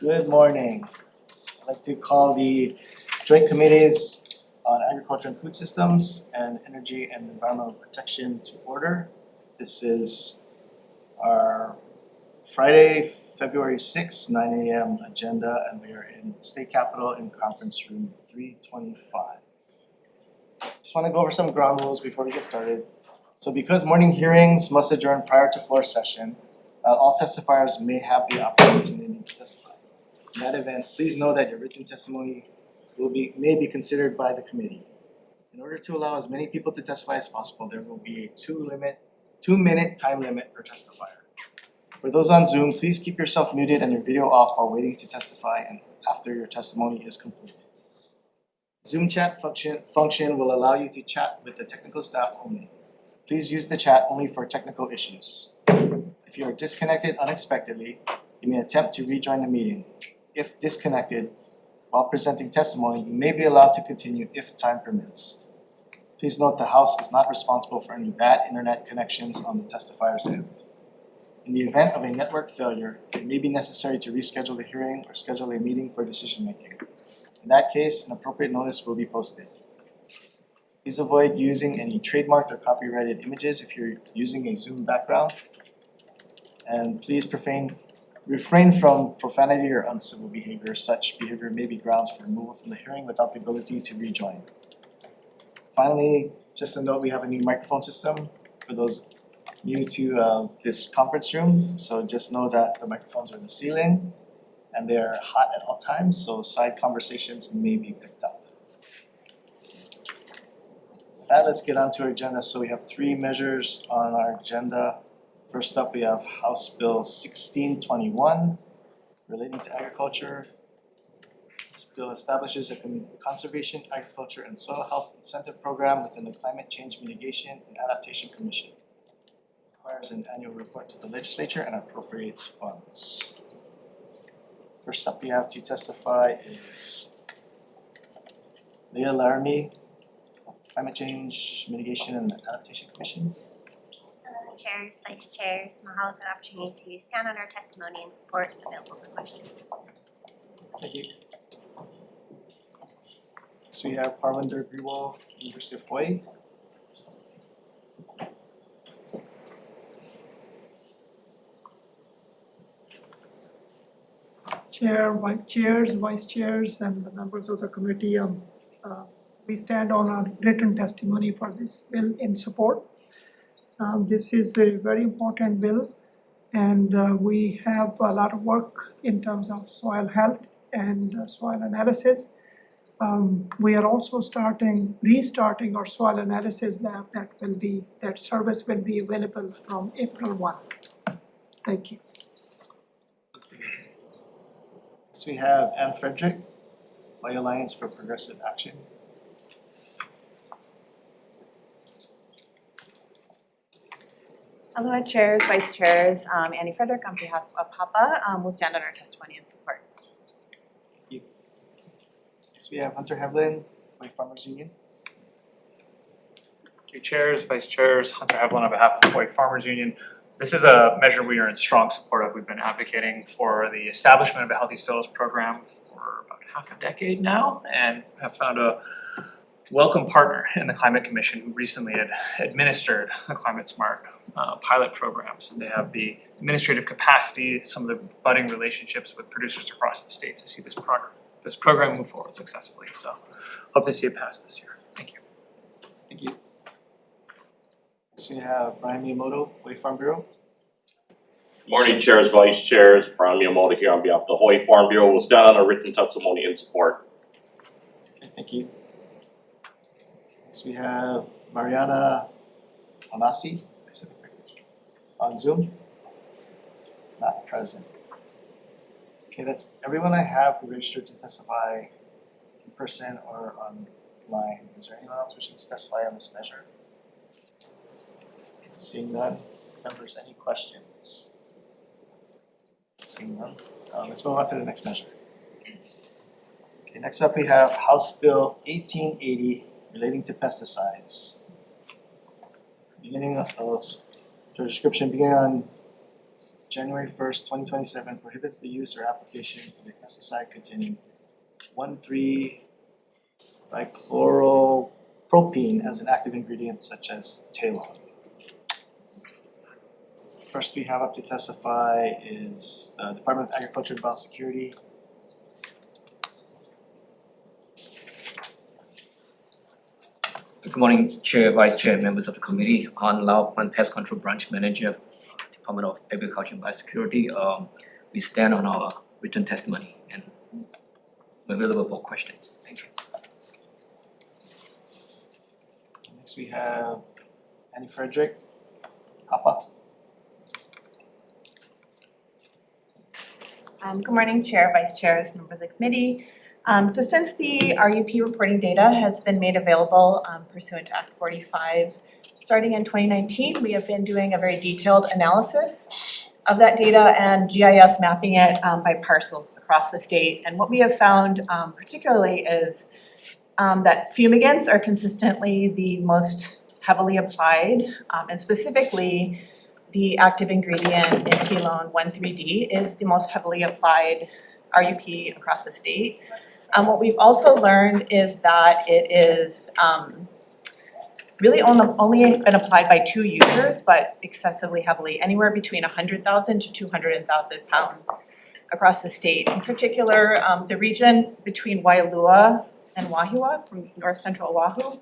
Good morning. I'd like to call the Joint Committees on Agriculture and Food Systems and Energy and Environmental Protection to order. This is our Friday, February 6, 9 a.m. agenda, and we are in State Capitol in Conference Room 325. Just want to go over some ground rules before we get started. So because morning hearings must adjourn prior to floor session, all testifiers may have the opportunity to testify. In that event, please know that your written testimony may be considered by the committee. In order to allow as many people to testify as possible, there will be a 2-minute time limit per testifier. For those on Zoom, please keep yourself muted and your video off while waiting to testify and after your testimony is complete. Zoom chat function will allow you to chat with the technical staff only. Please use the chat only for technical issues. If you are disconnected unexpectedly, you may attempt to rejoin the meeting. If disconnected while presenting testimony, you may be allowed to continue if time permits. Please note the House is not responsible for any bad internet connections on the testifier's end. In the event of a network failure, it may be necessary to reschedule the hearing or schedule a meeting for decision making. In that case, an appropriate notice will be posted. Please avoid using any trademarked or copyrighted images if you're using a Zoom background. And please refrain from profanity or uncivil behavior. Such behavior may be grounds for removal from the hearing without the ability to rejoin. Finally, just a note, we have a new microphone system for those new to this conference room. So just know that the microphones are in the ceiling and they're hot at all times, so side conversations may be picked up. With that, let's get on to our agenda. So we have 3 measures on our agenda. First up, we have House Bill 1621 relating to agriculture. This bill establishes a conservation, agriculture, and soil health incentive program within the Climate Change Mitigation and Adaptation Commission. It requires an annual report to the legislature and appropriates funds. First up, we have to testify is Leah Laramie, Climate Change Mitigation and Adaptation Commission. Chairs, vice chairs, mahalo for the opportunity to stand on our testimony and support and available for questions. Thank you. So we have Parvinder Grewal, University of Hawaii. Chair, vice chairs, and the members of the committee, we stand on our written testimony for this bill in support. This is a very important bill, and we have a lot of work in terms of soil health and soil analysis. We are also restarting our soil analysis lab that service will be available from April 1. Thank you. Next we have Ann Frederick, Hawaii Alliance for Progressive Action. Aloha chairs, vice chairs, Annie Frederick on behalf of PAPA will stand on our testimony and support. Thank you. Next we have Hunter Hevlin, Hawaii Farmers Union. Okay, chairs, vice chairs, Hunter Hevlin on behalf of Hawaii Farmers Union. This is a measure we are in strong support of. We've been advocating for the establishment of a healthy soils program for about half a decade now and have found a welcome partner in the Climate Commission who recently had administered the Climate Smart pilot programs. And they have the administrative capacity, some of the budding relationships with producers across the state to see this program move forward successfully. So hope to see it pass this year. Thank you. Thank you. Next we have Brian Miyamoto, Hawaii Farm Bureau. Morning, chairs, vice chairs. Brian Miyamoto here on behalf of the Hawaii Farm Bureau. We'll stand on a written testimony in support. Okay, thank you. Next we have Mariana Onasi, on Zoom. Not present. Okay, that's everyone I have who registered to testify in person or online. Is there anyone else wishing to testify on this measure? Seeing none. Members, any questions? Seeing none. Let's move on to the next measure. Okay, next up we have House Bill 1880 relating to pesticides. Beginning of the description beginning on January 1st, 2027 prohibits the use or application of a pesticide containing 1,3-dichloropropene as an active ingredient such as talon. First we have up to testify is Department of Agriculture and Biosecurity. Good morning, Chair, Vice Chair, members of the committee. On Lao Plant Pest Control Branch Manager, Department of Agriculture and Biosecurity. We stand on our written testimony and we're available for questions. Thank you. Next we have Annie Frederick, Papa. Good morning, Chair, Vice Chairs, members of the committee. So since the RUP reporting data has been made available pursuant to Act 45, starting in 2019, we have been doing a very detailed analysis of that data and GIS mapping it by parcels across the state. And what we have found particularly is that fumigants are consistently the most heavily applied, and specifically the active ingredient in Talon 1,3-D is the most heavily applied RUP across the state. What we've also learned is that it is really only been applied by 2 users, but excessively heavily, anywhere between 100,000 to 200,000 pounds across the state. In particular, the region between Waialua and Wahua, from north central Oahu,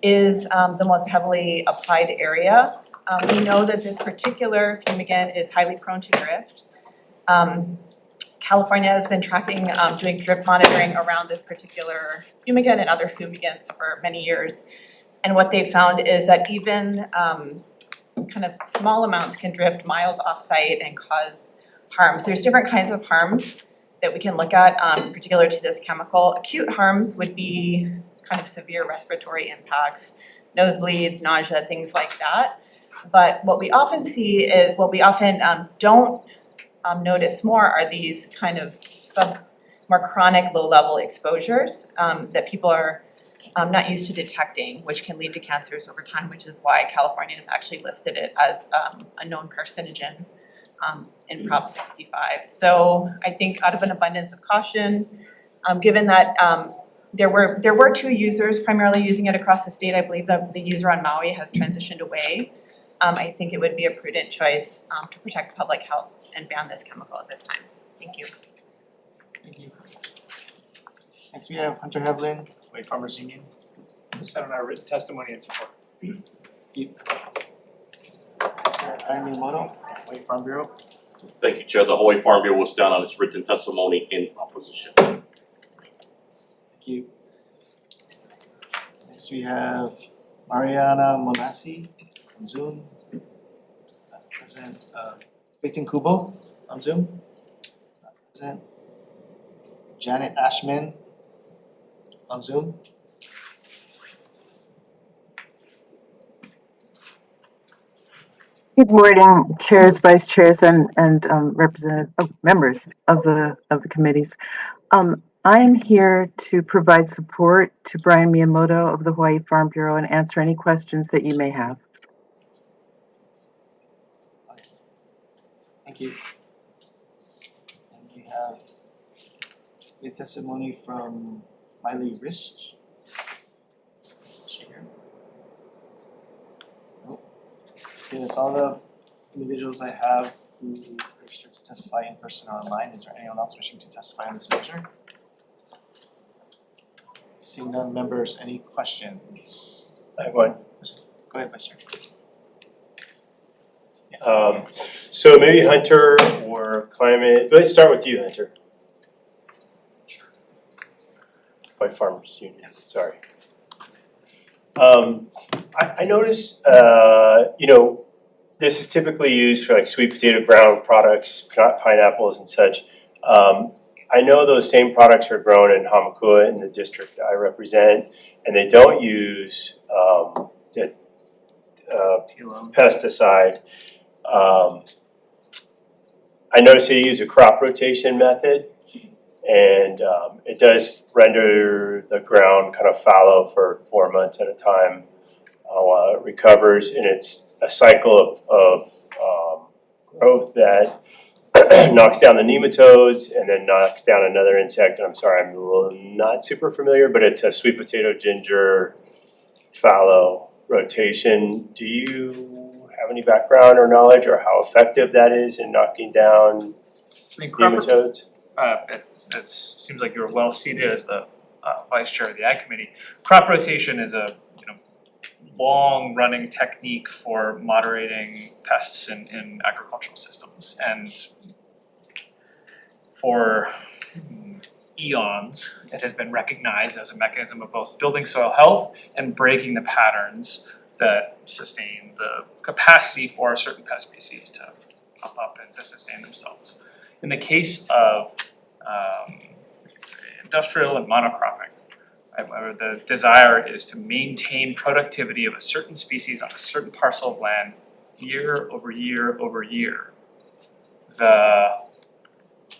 is the most heavily applied area. We know that this particular fumigant is highly prone to drift. California has been tracking, doing drift monitoring around this particular fumigant and other fumigants for many years. And what they found is that even kind of small amounts can drift miles off-site and cause harms. There's different kinds of harms that we can look at, particular to this chemical. Acute harms would be kind of severe respiratory impacts, nosebleeds, nausea, things like that. But what we often see is, what we often don't notice more are these kind of more chronic low-level exposures that people are not used to detecting, which can lead to cancers over time, which is why California has actually listed it as a known carcinogen in Prop 65. So I think out of an abundance of caution, given that there were 2 users primarily using it across the state, I believe that the user on Maui has transitioned away. I think it would be a prudent choice to protect public health and ban this chemical at this time. Thank you. Thank you. Next we have Hunter Havlin, Hawaii Farmers Union. Stand on our written testimony and support. Brian Miyamoto, Hawaii Farm Bureau. Thank you, Chair. The Hawaii Farm Bureau will stand on its written testimony in opposition. Thank you. Next we have Mariana Monasi on Zoom. Present. Clayton Kubo on Zoom. Present. Janet Ashman on Zoom. Good morning, chairs, vice chairs, and members of the committees. I'm here to provide support to Brian Miyamoto of the Hawaii Farm Bureau and answer any questions that you may have. Thank you. And we have a testimony from Miley Risk. Is she here? Nope. Okay, that's all the individuals I have who registered to testify in person or online. Is there anyone else wishing to testify on this measure? Seeing none, members, any questions? I have one. Go ahead, Vice Chair. So maybe Hunter or climate, let's start with you, Hunter. By Farmers Union, Yes. sorry. I noticed, this is typically used for like sweet potato ground products, pineapples and such. I know those same products are grown in Hamakua in the district I represent, and they don't use the pesticide. I noticed they use a crop rotation method, and it does render the ground kind of fallow for 4 months at a time while it recovers, and it's a cycle of growth that knocks down the nematodes and then knocks down another insect. And I'm sorry, I'm a little not super familiar, but it's a sweet potato ginger fallow rotation. Do you have any background or knowledge or how effective that is in knocking down I mean, crop nematodes? it seems like you're well seated as the vice chair of the Ag Committee. Crop rotation is a long-running technique for moderating pests in agricultural systems, and for eons, it has been recognized as a mechanism of both building soil health and breaking the patterns that sustain the capacity for certain pest species to pop up and to sustain themselves. In the case of industrial and monocropping, where the desire is to maintain productivity of a certain species on a certain parcel of land year over year over year, the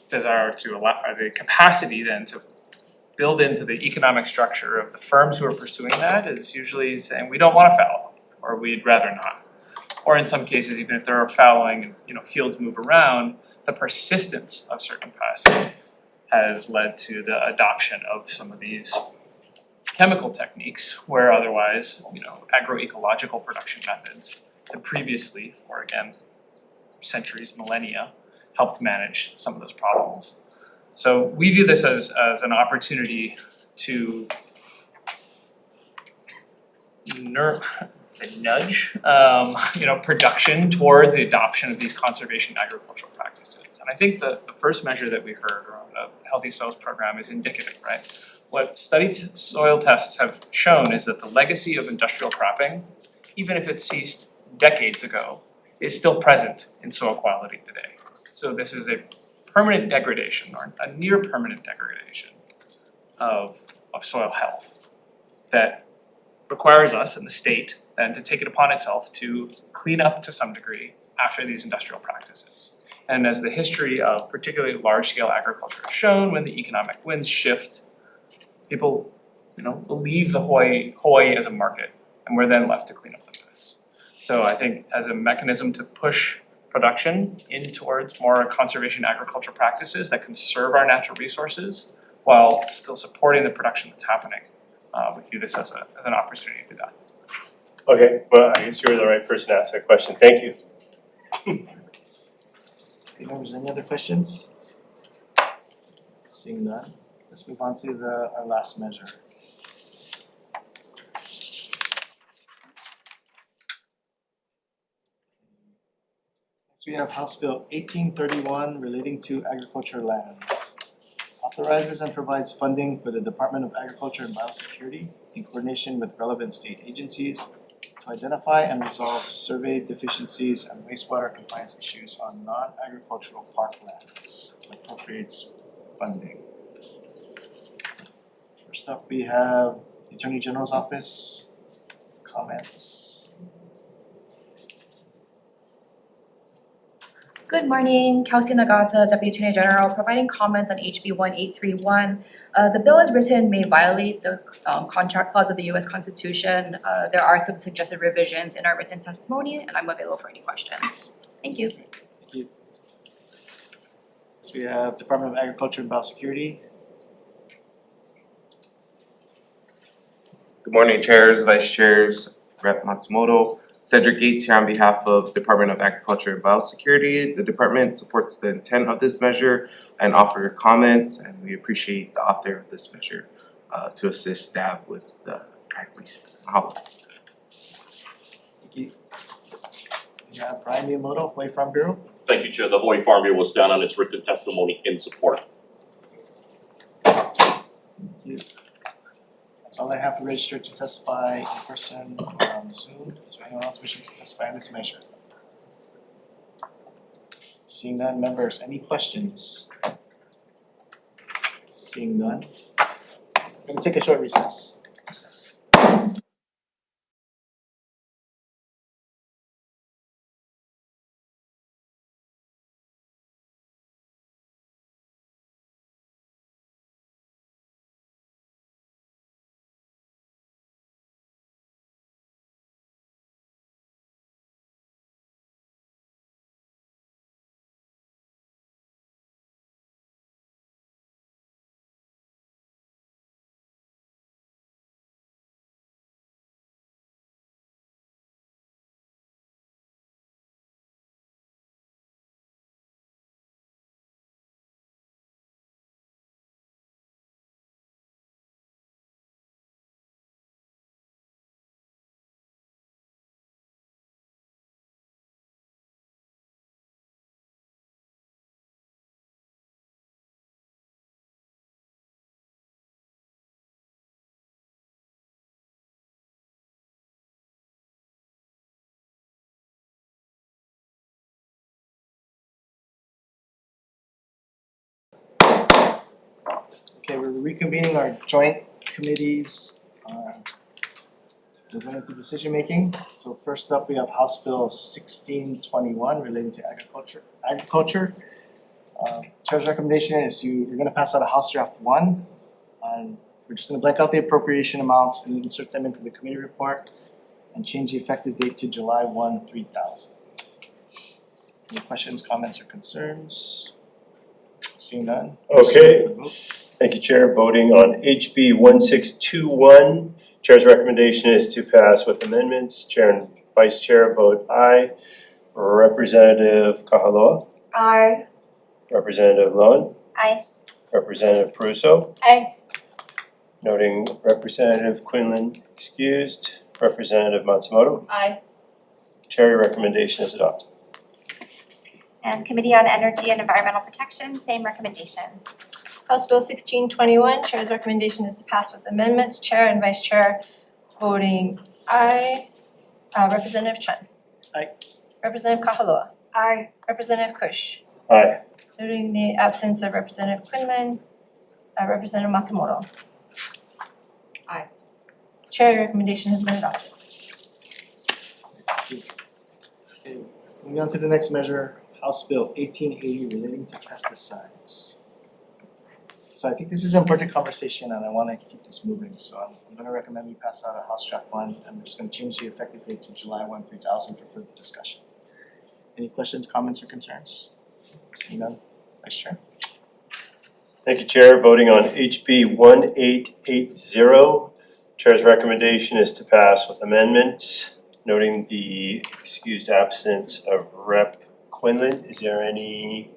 desire to allow, or the capacity then to build into the economic structure of the firms who are pursuing that is usually saying, we don't want to fallow, or we'd rather not. Or in some cases, even if there are fallowing and fields move around, the persistence of certain pests has led to the adoption of some of these chemical techniques where otherwise, agroecological production methods had previously, for again, centuries, millennia, helped manage some of those problems. So we view this as an opportunity to nudge production towards the adoption of these conservation agricultural practices. And I think the first measure that we heard around a healthy soils program is indicative, right? What studied soil tests have shown is that the legacy of industrial cropping, even if it ceased decades ago, is still present in soil quality today. So this is a permanent degradation, or a near permanent degradation of soil health that requires us in the state then to take it upon itself to clean up to some degree after these industrial practices. And as the history of particularly large-scale agriculture has shown, when the economic winds shift, people, leave the Hawaii as a market, and we're then left to clean up the mess. So I think as a mechanism to push production in towards more conservation agriculture practices that conserve our natural resources while still supporting the production that's happening, we view this as an opportunity to do that. Okay, well, I guess you're the right person to ask that question. Thank you. Okay, members, any other questions? Seeing none, let's move on to our last measure. Next we have House Bill 1831 relating to agriculture lands. Authorizes and provides funding for the Department of Agriculture and Biosecurity in coordination with relevant state agencies to identify and resolve survey deficiencies and wastewater compliance issues on non-agricultural parklands. Appropriates funding. First up, we have the Attorney General's Office. Comments. Good morning, Kelsey Nagata, Deputy Attorney General, providing comments on HB 1831. The bill as written may violate the contract clause of the US Constitution. There are some suggested revisions in our written testimony, and I'm available for any questions. Thank you. Thank you. Next we have Department of Agriculture and Biosecurity. Good morning, chairs, vice chairs, Rep. Matsumoto. Cedric Gates here on behalf of Department of Agriculture and Biosecurity. The department supports the intent of this measure and offer comments, and we appreciate the author of this measure to assist staff with the ag leases. Thank you. We have Brian Miyamoto, Hawaii Farm Bureau. Thank you, Chair. The Hawaii Farm Bureau will stand on its written testimony in support. Thank you. That's all I have for registered to testify in person or on Zoom. Is there anyone else wishing to testify on this measure? Seeing none, members, any questions? Seeing none. We're gonna take a short recess. Okay, we're reconvening our joint committees. We're going into decision making. So first up, we have House Bill 1621 relating to agriculture. Chair's recommendation is you're gonna pass out a House Draft 1. We're just gonna blank out the appropriation amounts and insert them into the committee report and change the effective date to July 1, 2000. Any questions, comments, or concerns? Seeing none. Okay. For the vote. Thank you, Chair. Voting on HB 1621. Chair's recommendation is to pass with amendments. Chair and Vice Chair vote aye. Representative Kahaloa. Aye. Representative Lowen. Aye. Representative Prusso. Aye. Noting Representative Quinlan excused. Representative Matsumoto. Aye. Chair, your recommendation is adopted. And Committee on Energy and Environmental Protection, same recommendation. House Bill 1621, Chair's recommendation is to pass with amendments. Chair and Vice Chair voting aye. Representative Chen. Aye. Representative Kahaloa. Aye. Representative Kush. Aye. Noting the absence of Representative Quinlan, Representative Matsumoto. Aye. Chair, your recommendation has been adopted. Okay, moving on to the next measure, House Bill 1880 relating to pesticides. So I think this is an important conversation and I wanna keep this moving, so I'm gonna recommend we pass out a House Draft 1 and we're just gonna change the effective date to July 1, 2000 for further discussion. Any questions, comments, or concerns? Seeing none, Vice Chair. Thank you, Chair. Voting on HB 1880. Chair's recommendation is to pass with amendments. Noting the excused absence of Rep. Quinlan, is there any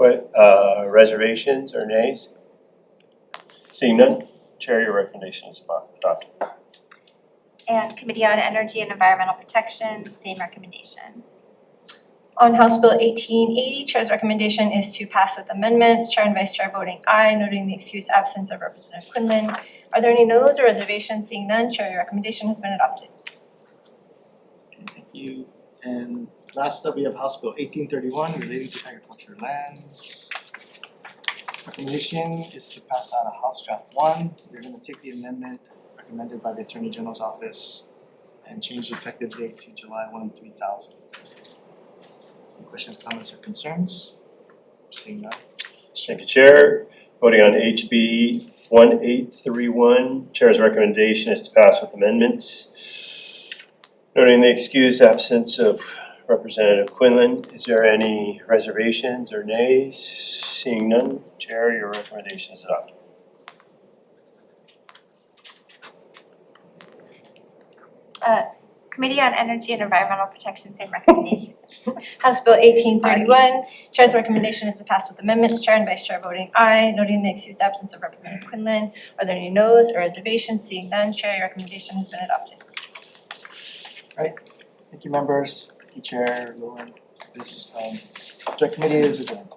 reservations or nays? Seeing none, Chair, your recommendation is adopted. And Committee on Energy and Environmental Protection, same recommendation. On House Bill 1880, Chair's recommendation is to pass with amendments. Chair and Vice Chair voting aye, noting the excused absence of Representative Quinlan. Are there any noes or reservations? Seeing none, Chair, your recommendation has been adopted. Okay, thank you. And last up, we have House Bill 1831 relating to agricultural lands. Recommendation is to pass out a House Draft 1. We're gonna take the amendment recommended by the Attorney General's office and change the effective date to July 1, 2000. Any questions, comments, or concerns? Seeing none. Thank you, Chair. Voting on HB 1831, Chair's recommendation is to pass with amendments. Noting the excused absence of Representative Quinlan, is there any reservations or nays? Seeing none, Chair, your recommendation is adopted. Committee on Energy and Environmental Protection, same recommendation. House Bill 1831, Chair's recommendation is to pass with amendments. Chair and Vice Chair voting aye, noting the excused absence of Representative Quinlan. Are there any noes or reservations? Seeing none, Chair, your recommendation has been adopted. Thank you, members. Thank you, Chair Lowen. This joint committee is adjourned.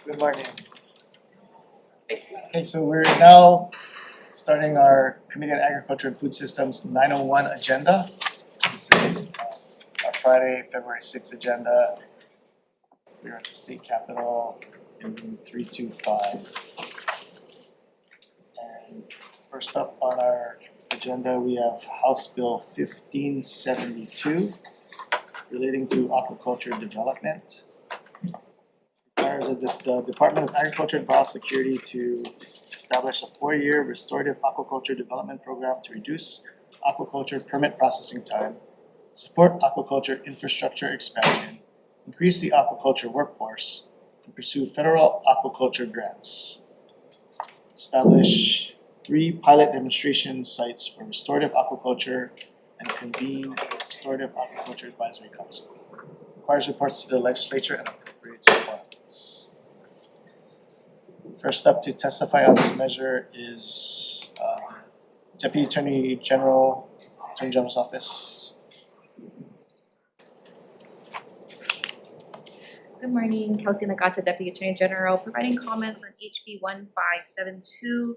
Good morning. Okay, so we're now starting our Committee on Agriculture and Food Systems 901 agenda. This is our Friday, February 6th agenda. We're at the state capitol in room 325. And first up on our agenda, we have House Bill 1572 relating to aquaculture development. Requires the Department of Agriculture and Biosecurity to establish a 4-year restorative aquaculture development program to reduce aquaculture permit processing time, support aquaculture infrastructure expansion, increase the aquaculture workforce, and pursue federal aquaculture grants. Establish 3 pilot demonstration sites for restorative aquaculture and convene a restorative aquaculture advisory council. Requires reports to the legislature and appropriates funds. First up to testify on this measure is Deputy Attorney General, Attorney General's Office. Good morning, Kelsey Nagata, Deputy Attorney General, providing comments on HB 1572.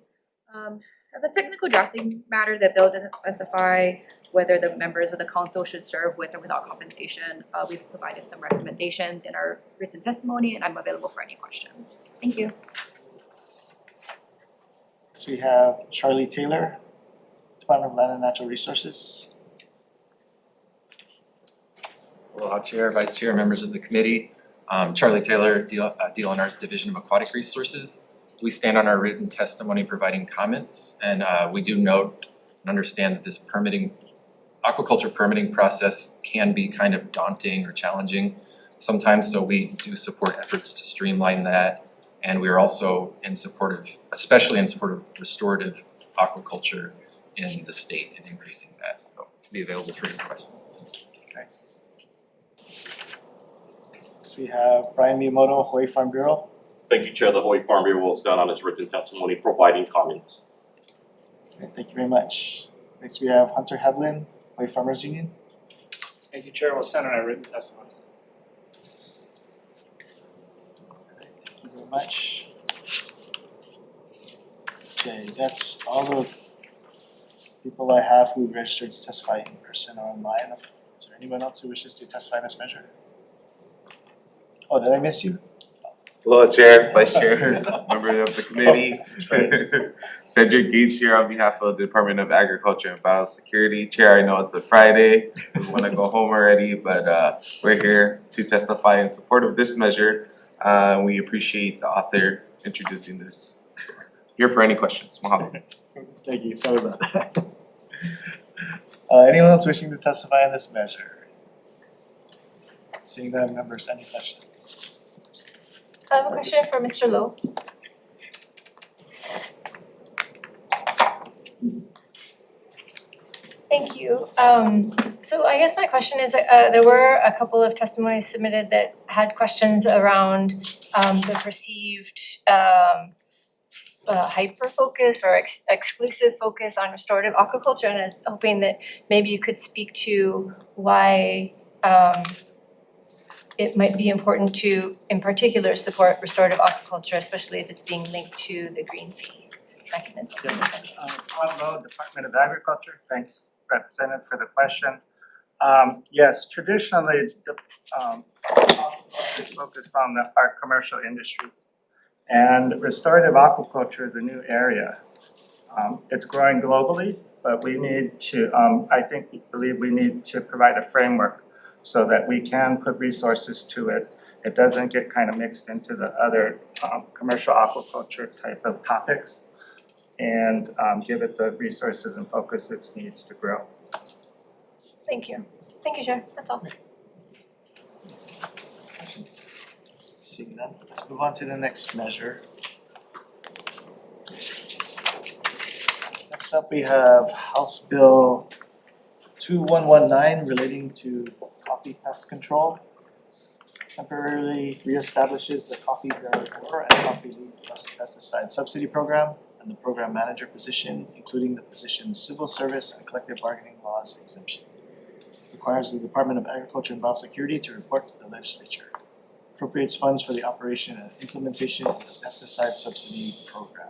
As a technical drafting matter, the bill doesn't specify whether the members of the council should serve with or without compensation. We've provided some recommendations in our written testimony, and I'm available for any questions. Thank you. Next we have Charlie Taylor, Department of Land and Natural Resources. Aloha Chair, Vice Chair, members of the committee. Charlie Taylor, DLNR's Division of Aquatic Resources. We stand on our written testimony providing comments, and we do note and understand that this aquaculture permitting process can be kind of daunting or challenging sometimes, so we do support efforts to streamline that, and we are also especially in support of restorative aquaculture in the state and increasing that, so I'll be available for your questions. Okay. Next we have Brian Miyamoto, Hawaii Farm Bureau. Thank you, Chair. The Hawaii Farm Bureau will stand on its written testimony providing comments. Okay, thank you very much. Next we have Hunter Havlin, Hawaii Farmers Union. Thank you, Chair. We'll stand on our written testimony. Thank you very much. Okay, that's all the people I have who registered to testify in person or online. Is there anyone else who wishes to testify in this measure? Oh, did I miss you? Hello, Chair, Vice Chair, member of the committee. Cedric Gates here on behalf of the Department of Agriculture and Biosecurity. Chair, I know it's a Friday, we wanna go home already, but we're here to testify in support of this measure. We appreciate the author introducing this. So, here for any questions, mahalo. Thank you, sorry about that. Anyone else wishing to testify on this measure? Seeing none, members, any questions? I have a question for Mr. Lowe. Thank you. So I guess my question is, there were a couple of testimonies submitted that had questions around the perceived hyper-focus or exclusive focus on restorative aquaculture, and I was hoping that maybe you could speak to why it might be important to, in particular, support restorative aquaculture, especially if it's being linked to the green fee mechanism. Hello, Department of Agriculture. Thanks, Representative, for the question. Yes, traditionally, aquaculture is focused on our commercial industry, and restorative aquaculture is a new area. It's growing globally, but we need to, believe we need to provide a framework so that we can put resources to it. It doesn't get kind of mixed into the other commercial aquaculture type of topics, and give it the resources and focus it needs to grow. Thank you. Thank you, Chair. That's all. Questions? Seeing none, let's move on to the next measure. Next up, we have House Bill 2119 relating to coffee pest control. Temporarily reestablishes the coffee grower and coffee leaf pesticide subsidy program and the program manager position, including the position's civil service and collective bargaining laws exemption. Requires the Department of Agriculture and Biosecurity to report to the legislature. appropriates funds for the operation and implementation of the pesticide subsidy program.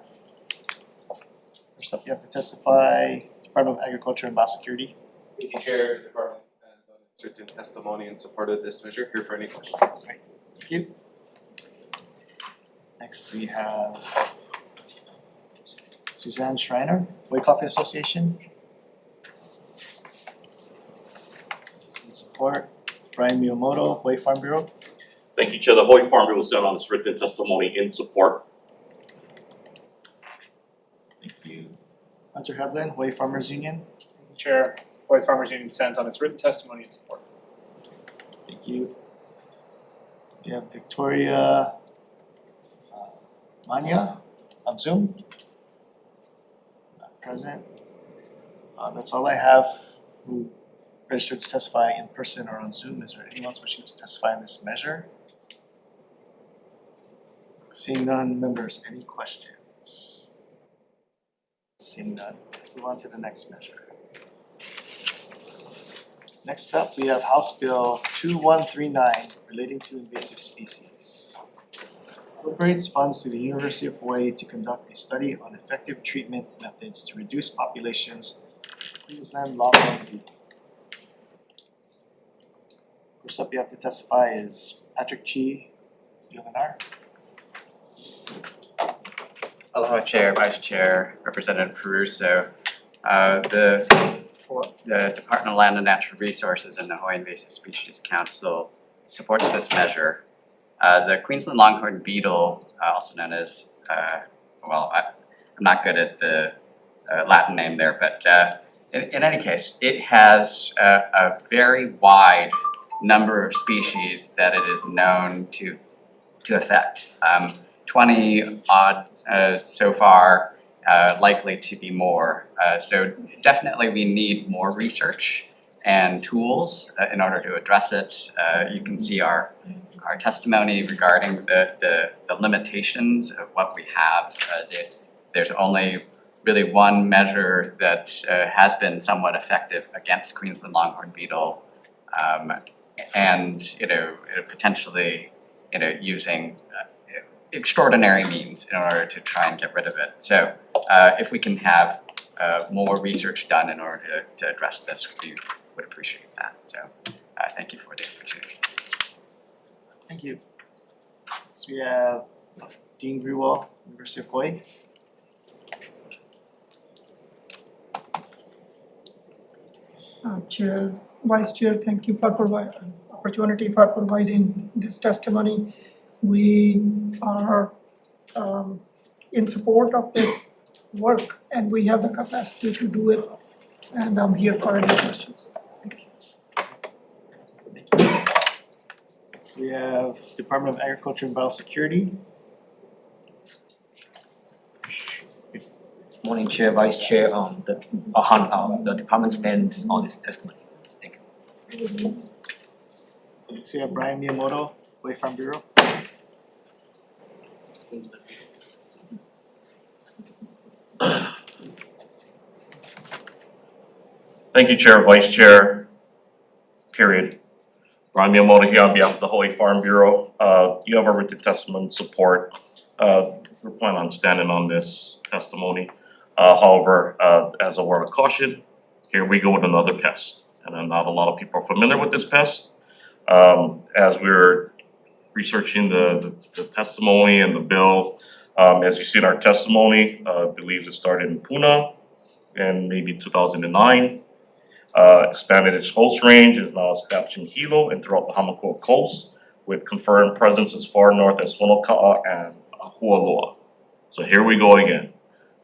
First up, you have to testify, Department of Agriculture and Biosecurity. Thank you, Chair. The department stands on its written testimony in support of this measure. Here for any questions. Thank you. Next, we have Suzanne Schreiner, Way Coffee Association. In support, Brian Miyamoto, Way Farm Bureau. Thank you, Chair. The Hawaii Farm Bureau will stand on its written testimony in support. Thank you. Hunter Heblin, Way Farmers Union. Chair, Hawaii Farmers Union stands on its written testimony in support. Thank you. We have Victoria Manya on Zoom. Not present. That's all I have who registered to testify in person or on Zoom. Is there anyone else wishing to testify in this measure? Seeing none, members, any questions? Seeing none, let's move on to the next measure. Next up, we have House Bill 2139 relating to invasive species. Appropriates funds to the University of Hawaii to conduct a study on effective treatment methods to reduce populations of Queensland lawbone beetle. First up, you have to testify is Patrick Chi, DLNR. Aloha Chair, Vice Chair, Representative Caruso. The Department of Land and Natural Resources and the Hawaii Invasive Species Council supports this measure. The Queensland longhorn beetle, also known as, I'm not good at the Latin name there, but in any case, it has a very wide number of species that it is known to affect. 20 odd so far, likely to be more. So definitely we need more research and tools in order to address it. You can see our testimony regarding the limitations of what we have. There's only really one measure that has been somewhat effective against Queensland longhorn beetle, and potentially using extraordinary means in order to try and get rid of it. So if we can have more research done in order to address this, we would appreciate that. So thank you for the opportunity. Thank you. Next we have Dean Grewal, University of Hawaii. Chair, Vice Chair, thank you for providing opportunity for providing this testimony. We are in support of this work and we have the capacity to do it, and I'm here for any questions. Thank you. So we have Department of Agriculture and Biosecurity. Morning, Chair, Vice Chair. The department stands on this testimony. Thank you. So we have Brian Miyamoto, Way Farm Bureau. Thank you, Chair, Vice Chair, period. Brian Miyamoto here on behalf of the Hawaii Farm Bureau. You have our written testimony support. We're planning on standing on this testimony. However, as a word of caution, here we go with another pest. And not a lot of people are familiar with this pest. As we're researching the testimony and the bill, as you see in our testimony, I believe it started in Puna in maybe 2009. Expanded its host range, is now established in Hilo and throughout the Hamakua coast, with confirmed presence as far north as Honoka'a and Ahualoa. So here we go again.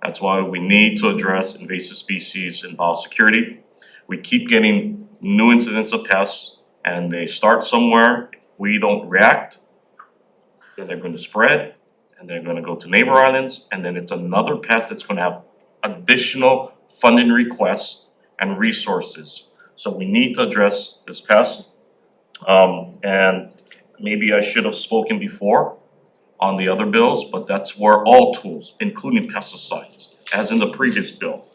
That's why we need to address invasive species and biosecurity. We keep getting new incidents of pests, and they start somewhere. If we don't react, then they're going to spread, and they're going to go to neighbor islands, and then it's another pest that's going to have additional funding requests and resources. So we need to address this pest. And maybe I should have spoken before on the other bills, but that's where all tools, including pesticides, as in the previous bill,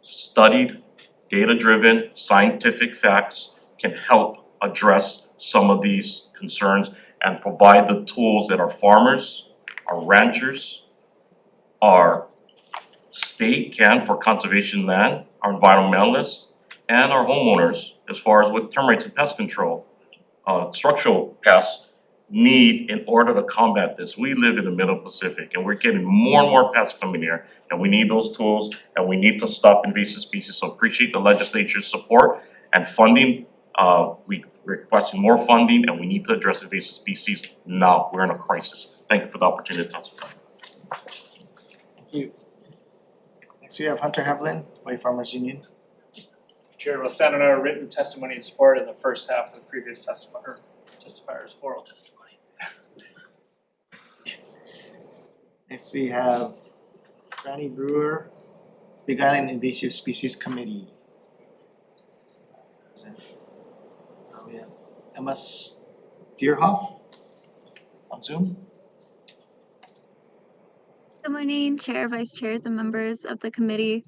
studied, data-driven, scientific facts can help address some of these concerns and provide the tools that our farmers, our ranchers, our state can for conservation land, our environmentalists, and our homeowners as far as with termites and pest control, structural pests need in order to combat this. We live in the middle Pacific and we're getting more and more pests coming here, and we need those tools and we need to stop invasive species. So appreciate the legislature's support and funding. We requesting more funding and we need to address invasive species now. We're in a crisis. Thank you for the opportunity to testify. Thank you. Next we have Hunter Havlin, Hawaii Farmers Union. Chair, we'll stand on our written testimony and support in the first half of the previous testimony, or testifier's oral testimony. Next we have Franny Brewer, Big Island Invasive Species Committee. We have Emma Stierhoff on Zoom. Good morning, Chair, Vice Chairs, and members of the committee.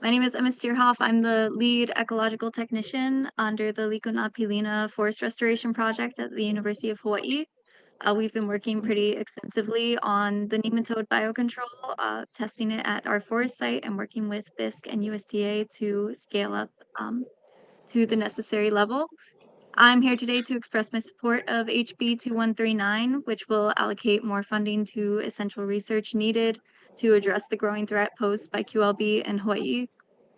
My name is Emma Stierhoff. I'm the lead ecological technician under the Likunapilina Forest Restoration Project at the University of Hawaii. We've been working pretty extensively on the nematode biocontrol, testing it at our forest site and working with BISC and USDA to scale up to the necessary level. I'm here today to express my support of HB 2139, which will allocate more funding to essential research needed to address the growing threat posed by QLB in Hawaii.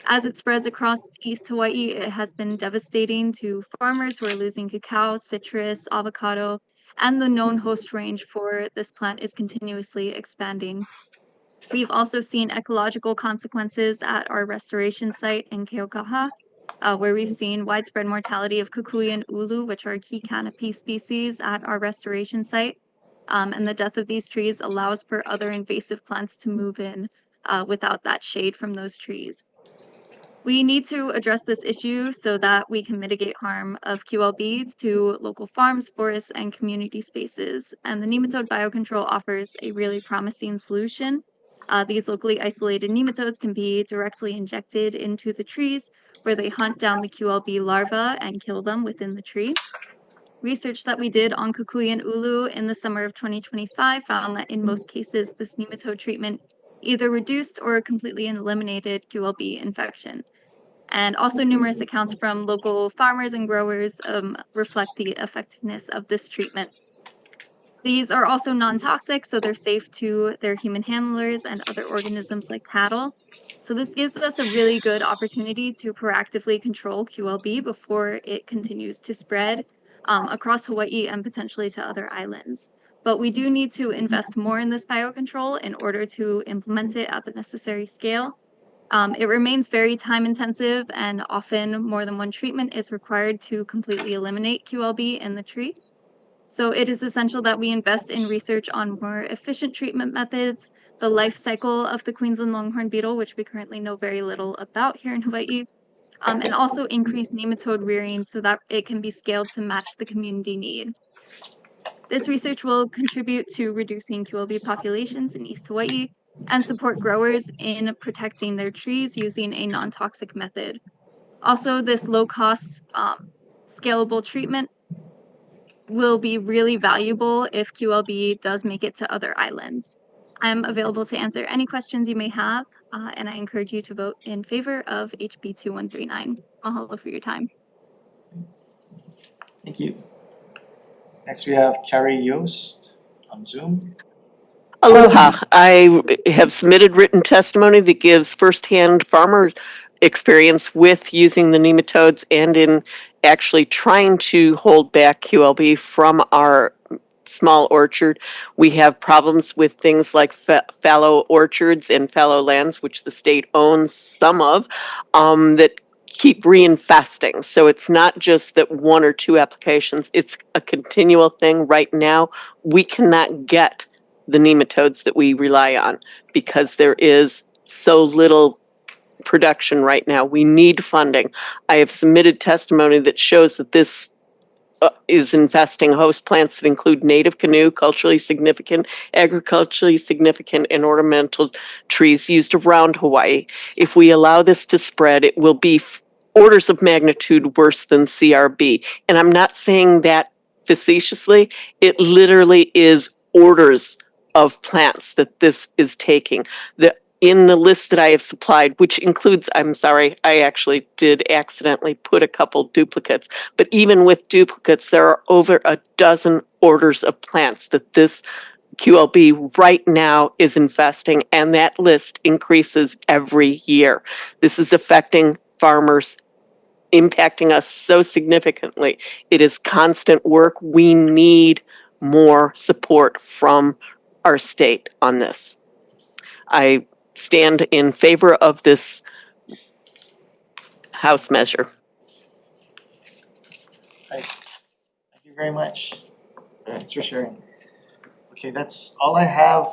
As it spreads across East Hawaii, it has been devastating to farmers who are losing cacao, citrus, avocado, and the known host range for this plant is continuously expanding. We've also seen ecological consequences at our restoration site in Keaukaha, where we've seen widespread mortality of kukui and ulu, which are key canopy species at our restoration site. And the death of these trees allows for other invasive plants to move in without that shade from those trees. We need to address this issue so that we can mitigate harm of QLB to local farms, forests, and community spaces. And the nematode biocontrol offers a really promising solution. These locally isolated nematodes can be directly injected into the trees where they hunt down the QLB larvae and kill them within the tree. Research that we did on kukui and ulu in the summer of 2025 found that in most cases, this nematode treatment either reduced or completely eliminated QLB infection. And also numerous accounts from local farmers and growers reflect the effectiveness of this treatment. These are also non-toxic, so they're safe to their human handlers and other organisms like cattle. So this gives us a really good opportunity to proactively control QLB before it continues to spread across Hawaii and potentially to other islands. But we do need to invest more in this biocontrol in order to implement it at the necessary scale. It remains very time intensive and often more than one treatment is required to completely eliminate QLB in the tree. So it is essential that we invest in research on more efficient treatment methods, the life cycle of the Queensland longhorn beetle, which we currently know very little about here in Hawaii, and also increase nematode rearing so that it can be scaled to match the community need. This research will contribute to reducing QLB populations in East Hawaii and support growers in protecting their trees using a non-toxic method. Also, this low-cost, scalable treatment will be really valuable if QLB does make it to other islands. I'm available to answer any questions you may have, and I encourage you to vote in favor of HB 2139. Mahalo for your time. Thank you. Next we have Carrie Yost on Zoom. Aloha. I have submitted written testimony that gives firsthand farmer experience with using the nematodes and in actually trying to hold back QLB from our small orchard. We have problems with things like fallow orchards and fallow lands, which the state owns some of, that keep reinfesting. So it's not just that one or two applications, it's a continual thing. Right now, we cannot get the nematodes that we rely on because there is so little production right now. We need funding. I have submitted testimony that shows that this is infesting host plants that include native canoe, culturally significant, agriculturally significant, and ornamental trees used around Hawaii. If we allow this to spread, it will be orders of magnitude worse than CRB. And I'm not saying that facetiously. It literally is orders of plants that this is taking. In the list that I have supplied, which includes, I'm sorry, I actually did accidentally put a couple duplicates, but even with duplicates, there are over a dozen orders of plants that this QLB right now is investing, and that list increases every year. This is affecting farmers, impacting us so significantly. It is constant work. We need more support from our state on this. I stand in favor of this House measure. Nice. Thank you very much. Thanks for sharing. Okay, that's all I have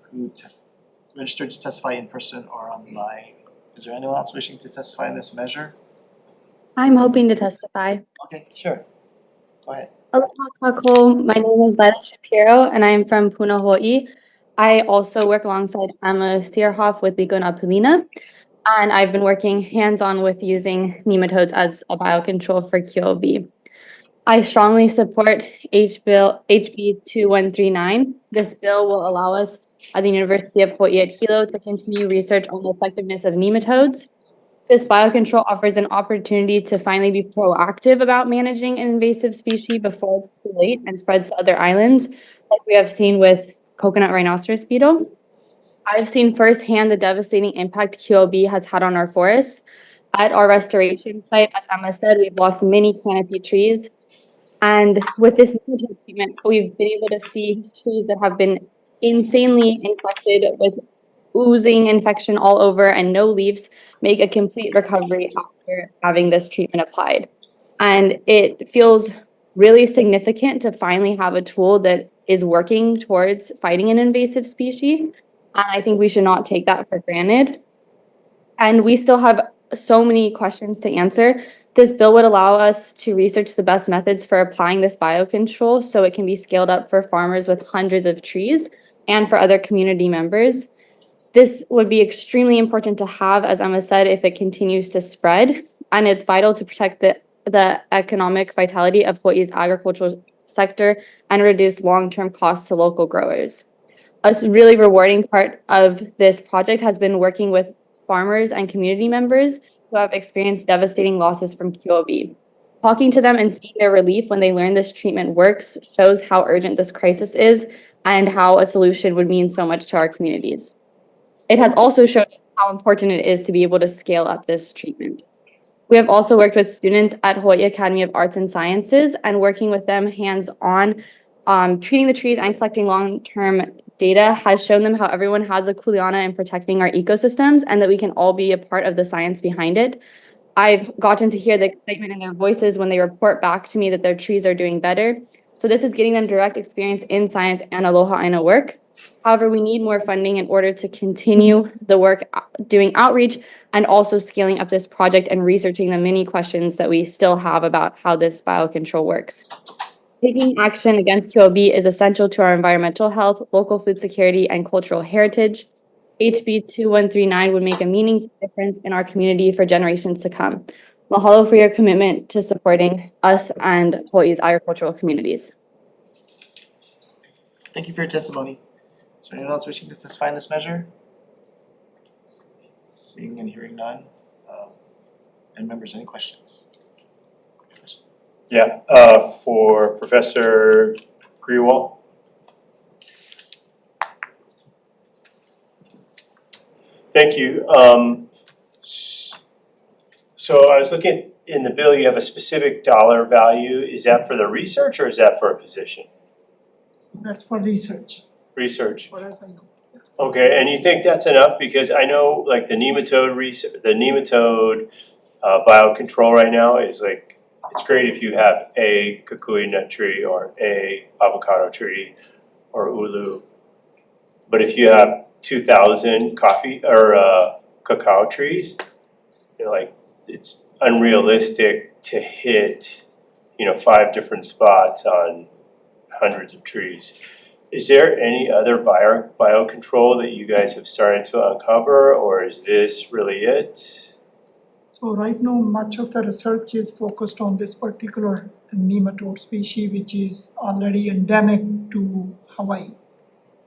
who registered to testify in person or online. Is there anyone else wishing to testify in this measure? I'm hoping to testify. Okay, sure. Go ahead. Aloha kako, my name is Lila Shapiro and I am from Puna, Hawaii. I also work alongside Emma Stierhoff with Ligo Napulina, and I've been working hands-on with using nematodes as a biocontrol for QLB. I strongly support HB 2139. This bill will allow us at the University of Hawaii at Hilo to continue research on the effectiveness of nematodes. This biocontrol offers an opportunity to finally be proactive about managing an invasive species before it's too late and spreads to other islands, like we have seen with coconut rhinoceros beetle. I've seen firsthand the devastating impact QLB has had on our forests. At our restoration site, as Emma said, we've lost many canopy trees. And with this nematode treatment, we've been able to see trees that have been insanely infected with oozing infection all over and no leaves make a complete recovery after having this treatment applied. And it feels really significant to finally have a tool that is working towards fighting an invasive species. And I think we should not take that for granted. And we still have so many questions to answer. This bill would allow us to research the best methods for applying this biocontrol so it can be scaled up for farmers with hundreds of trees and for other community members. This would be extremely important to have, as Emma said, if it continues to spread, and it's vital to protect the economic vitality of Hawaii's agricultural sector and reduce long-term costs to local growers. A really rewarding part of this project has been working with farmers and community members who have experienced devastating losses from QLB. Talking to them and seeing their relief when they learn this treatment works shows how urgent this crisis is and how a solution would mean so much to our communities. It has also shown how important it is to be able to scale up this treatment. We have also worked with students at Hawaii Academy of Arts and Sciences and working with them hands-on. Treating the trees and collecting long-term data has shown them how everyone has a kuleana in protecting our ecosystems and that we can all be a part of the science behind it. I've gotten to hear the excitement in their voices when they report back to me that their trees are doing better. So this is getting them direct experience in science and Aloha Aina work. However, we need more funding in order to continue the work doing outreach and also scaling up this project and researching the many questions that we still have about how this biocontrol works. Taking action against QLB is essential to our environmental health, local food security, and cultural heritage. HB 2139 would make a meaningful difference in our community for generations to come. Mahalo for your commitment to supporting us and Hawaii's agricultural communities. Thank you for your testimony. Is there anyone else wishing to testify in this measure? Seeing and hearing none. And members, any questions? Yeah, for Professor Grewal. Thank you. So I was looking in the bill, you have a specific dollar value. Is that for the research or is that for a position? That's for research, Research. for as I know. Okay, and you think that's enough? Because I know like the nematode biocontrol right now is like, it's great if you have a kukui nut tree or a avocado tree or ulu. But if you have 2,000 coffee or cacao trees, you're like, it's unrealistic to hit, 5 different spots on hundreds of trees. Is there any other biocontrol that you guys have started to uncover, or is this really it? So right now, much of the research is focused on this particular nematode species which is already endemic to Hawaii.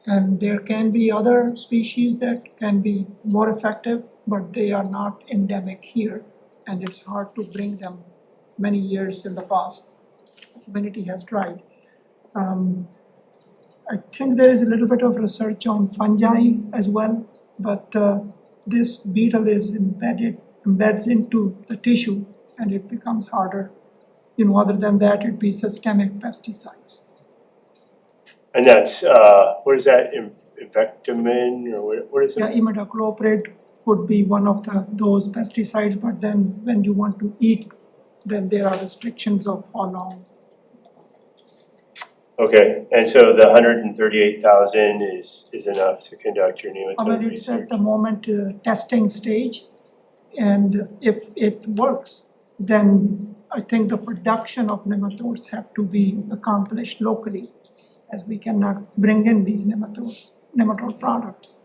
And there can be other species that can be more effective, but they are not endemic here. And it's hard to bring them many years in the past. Humanity has tried. I think there is a little bit of research on fungi as well, but this beetle is embeds into the tissue and it becomes harder. Other than that, it'd be systemic pesticides. And that's, what is that, Invectamin, or what is it? Yeah, imidacloprid could be one of those pesticides, but then when you want to eat, then there are restrictions of how long. Okay, and so the 138,000 is enough to conduct your nematode It's research? at the moment testing stage, and if it works, then I think the production of nematodes have to be accomplished locally, as we cannot bring in these nematode products.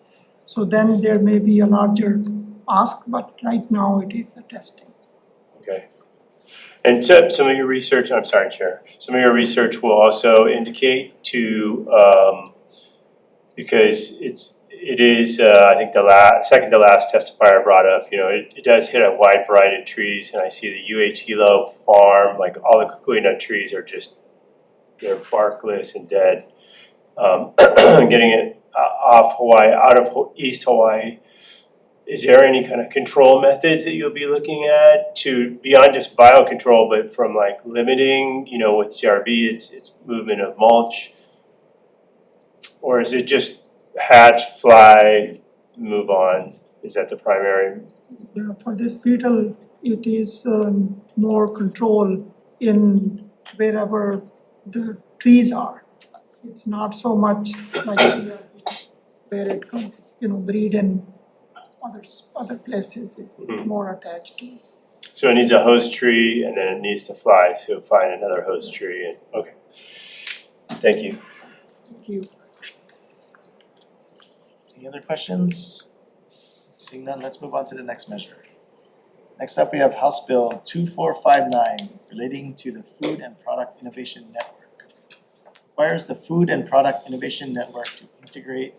So then there may be a larger ask, but right now it is the testing. Okay. And so some of your research, I'm sorry, Chair, some of your research will also indicate to, because it is, I think the second to last testifier brought up, it does hit a wide variety of trees, and I see the UH Hilo farm, like all the kukui nut trees are just, they're barkless and dead. Getting it off Hawaii, out of East Hawaii. Is there any kind of control methods that you'll be looking at to beyond just biocontrol, but from like limiting, with CRB, it's movement of mulch? Or is it just hatch, fly, move on? Is that the primary? Yeah, for this beetle, it is more control in wherever the trees are. It's not so much like where it can, breed in other places. It's more attached to. So it needs a host tree and then it needs to fly, so find another host tree. And okay. Thank you. Thank you. Any other questions? Seeing none, let's move on to the next measure. Next up, we have House Bill 2459 relating to the Food and Product Innovation Network. Requires the Food and Product Innovation Network to integrate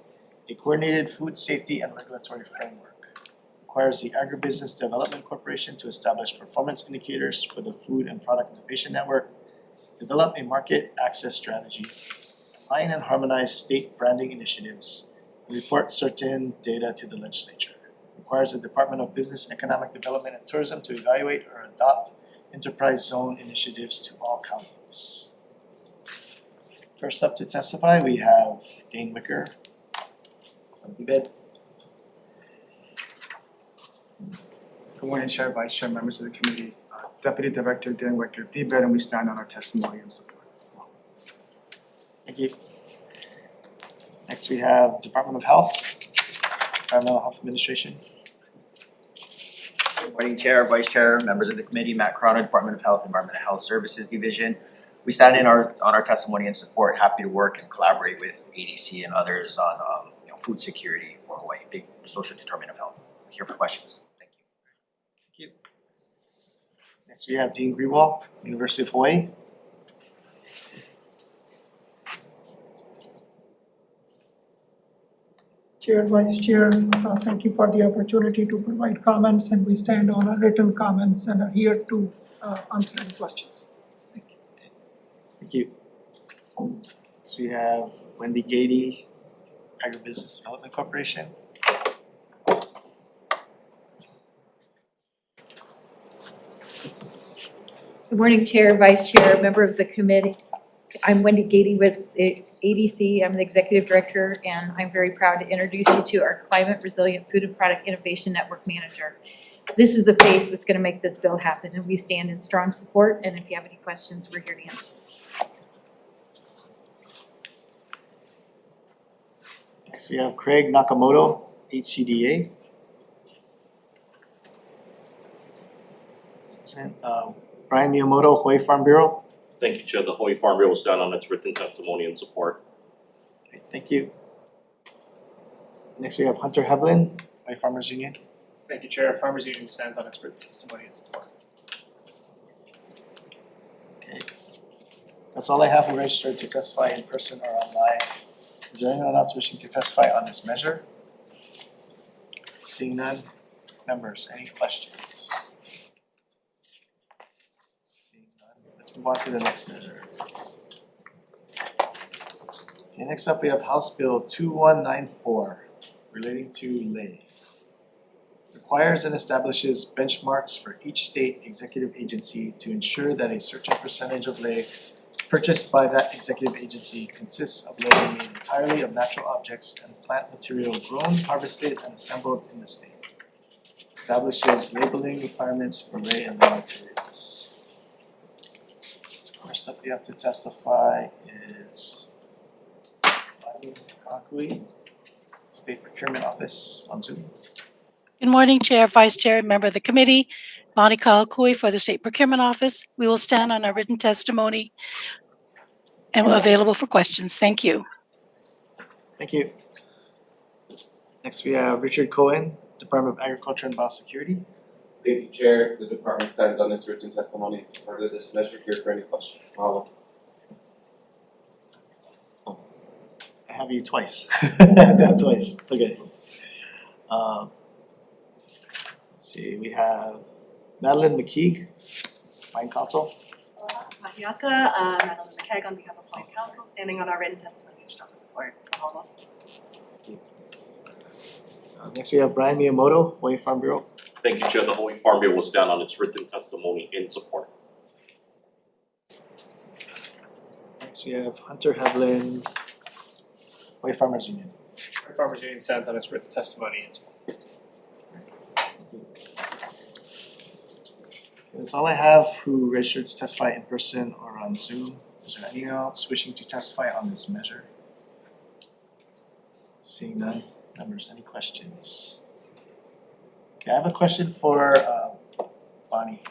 a coordinated food safety and regulatory framework. Requires the Agribusiness Development Corporation to establish performance indicators for the Food and Product Innovation Network, develop a market access strategy, align and harmonize state branding initiatives, and report certain data to the legislature. Requires the Department of Business, Economic Development and Tourism to evaluate or adopt enterprise zone initiatives to all counties. First up to testify, we have Dane Wicker from EBED. Good morning, Chair, Vice Chair, members of the committee. Deputy Director Dan Wicker, DBED, and we stand on our testimony and support. Thank you. Next we have Department of Health, Environmental Health Administration. Good morning, Chair, Vice Chair, members of the committee, Matt Cronin, Department of Health, Environmental Health Services Division. We stand on our testimony and support, happy to work and collaborate with ADC and others on food security for Hawaii, big social determinant of health. I'm here for questions. Thank you. Thank you. Next we have Dean Greenwald, University of Hawaii. Chair, Vice Chair, thank you for the opportunity to provide comments, and we stand on our written comments and are here to answer any questions. Thank you. Thank you. Next we have Wendy Gady, Agribusiness Development Corporation. Good morning, Chair, Vice Chair, member of the committee. I'm Wendy Gady with ADC. I'm the Executive Director, and I'm very proud to introduce you to our Climate Resilient Food and Product Innovation Network Manager. This is the face that's going to make this bill happen, and we stand in strong support, and if you have any questions, we're here to answer. Thanks. Next we have Craig Nakamoto, HCDA. Brian Miyamoto, Hawaii Farm Bureau. Thank you, Chair. The Hawaii Farm Bureau will stand on its written testimony and support. Okay, thank you. Next we have Hunter Hevlin, Hawaii Farmers Union. Thank you, Chair. Farmers Union stands on its written testimony and support. Okay, That's all I have for registered to testify in person or online. Is there anyone else wishing to testify on this measure? Seeing none, members, any questions? Seeing none, let's move on to the next measure. Okay, next up we have House Bill 2194 relating to lay. Requires and establishes benchmarks for each state executive agency to ensure that a certain percentage of lay purchased by that executive agency consists of lay made entirely of natural objects and plant material grown, harvested, and assembled in the state. Establishes labeling requirements for lay and lay materials. First up we have to testify is Kakui, State Procurement Office on Zoom. Good morning, Chair, Vice Chair, and member of the committee. Monica Okui for the State Procurement Office. We will stand on our written testimony and we're available for questions. Thank you. Thank you. Next we have Richard Cohen, Department of Agriculture and Biosecurity. Thank you, Chair. The department stands on its written testimony in support of this measure. Here for any questions. Mahalo. I have you twice. I have that twice. Okay. Let's see, we have Madeline McKeague, Mine Council. Mahiaka, Madeline McKeague on behalf of Mine Council, standing on our written testimony and strong support. Mahalo. Next we have Brian Miyamoto, Hawaii Farm Bureau. Thank you, Chair. The Hawaii Farm Bureau will stand on its written testimony in support. Next we have Hunter Havlin, Hawaii Farmers Union. Hawaii Farmers Union stands on its written testimony in support. That's all I have who registered to testify in person or on Zoom. Is there anyone else wishing to testify on this measure? Seeing none, members, any questions? Okay, I have a question for Bonnie,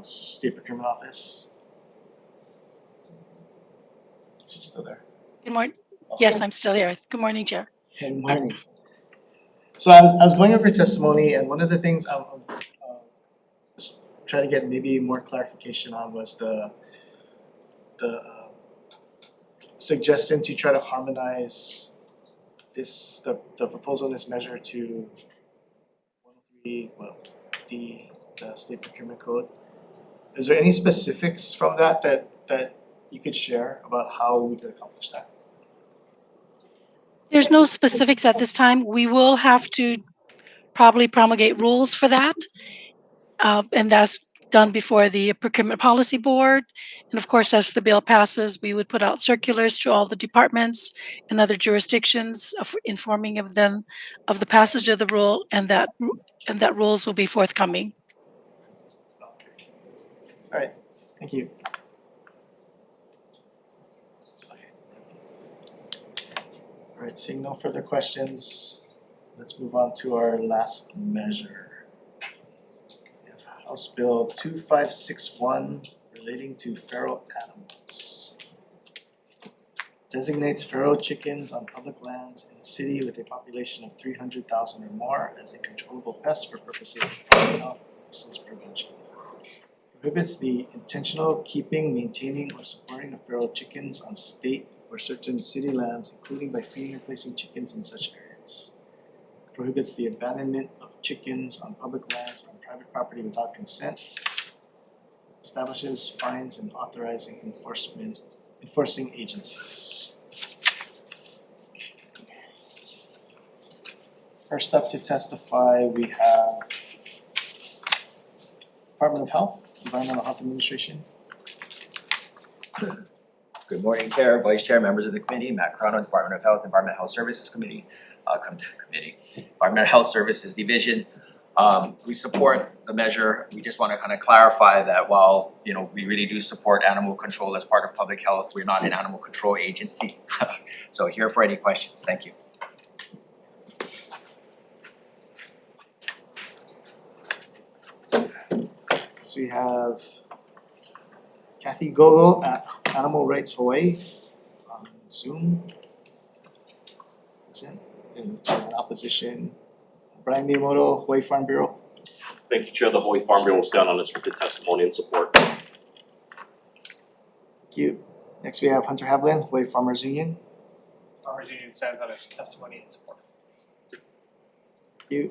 State Procurement Office. She's still there. Good morning. Yes, I'm still here. Good morning, Chair. Good morning. So I was going over testimony, and one of the things I'm just trying to get maybe more clarification on was the suggestion to try to harmonize the proposal in this measure to 103, the state procurement code. Is there any specifics from that you could share about how we could accomplish that? There's no specifics at this time. We will have to probably promulgate rules for that. And that's done before the Procurement Policy Board. And of course, as the bill passes, we would put out circulars to all the departments and other jurisdictions informing of them of the passage of the rule, and that rules will be forthcoming. All right, thank you. All right, seeing no further questions, let's move on to our last measure. We have House Bill 2561 relating to feral animals. Designates feral chickens on public lands in a city with a population of 300,000 or more as a controllable pest for purposes of public health and nuisance prevention. Prohibits the intentional keeping, maintaining, or supporting of feral chickens on state or certain city lands, including by feeding or placing chickens in such areas. Prohibits the abandonment of chickens on public lands or on private property without consent. Establishes fines and authorizing enforcing agencies. First up to testify, we have Department of Health, Environmental Health Administration. Good morning, Chair, Vice Chair, members of the committee. Matt Crono, Department of Health, Environmental Health Services Committee. Environmental Health Services Division. We support the measure. We just want to kind of clarify that while, we really do support animal control as part of public health, we're not an animal control agency. So here for any questions. Thank you. So we have Kathy Gogol at Animal Rights Hawaii on Zoom. She's in opposition. Brian Miyamoto, Hawaii Farm Bureau. Thank you, Chair. The Hawaii Farm Bureau will stand on its written testimony in support. Thank you. Next we have Hunter Havlin, Hawaii Farmers Union. Farmers Union stands on its testimony and support. Thank you.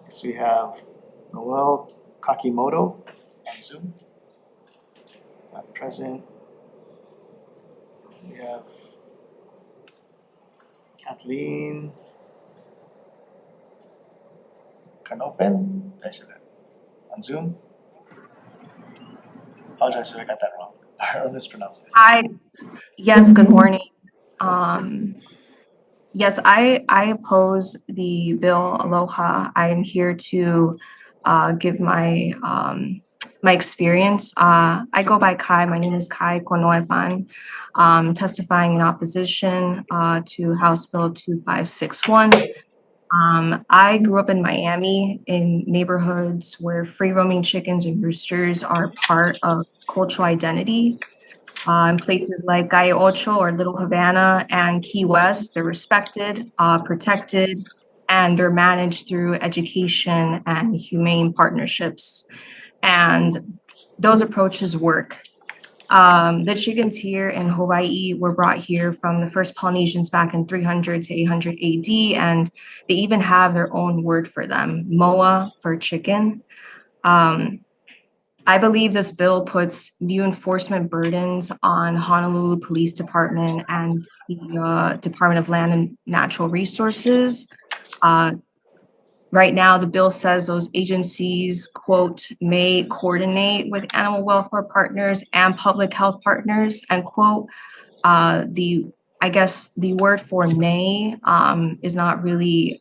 Next we have Noel Kakimoto on Zoom. Not present. We have Kathleen Kanopen, did I say that? On Zoom. Apologize if I got that wrong or mispronounced it. Hi, yes, good morning. Yes, I oppose the bill Aloha. I'm here to give my my experience. I go by Kai. My name is Kai Konoepan, testifying in opposition to House Bill 2561. I grew up in Miami in neighborhoods where free roaming chickens and roosters are part of cultural identity. In places like Calle Ocho or Little Havana and Key West, they're respected, protected, and they're managed through education and humane partnerships. And those approaches work. The chickens here in Hawaii were brought here from the first Polynesians back in 300 to 800 AD, and they even have their own word for them, moa for chicken. I believe this bill puts new enforcement burdens on Honolulu Police Department and the Department of Land and Natural Resources. Right now, the bill says those agencies, quote, may coordinate with animal welfare partners and public health partners, end quote. I guess the word for may is not really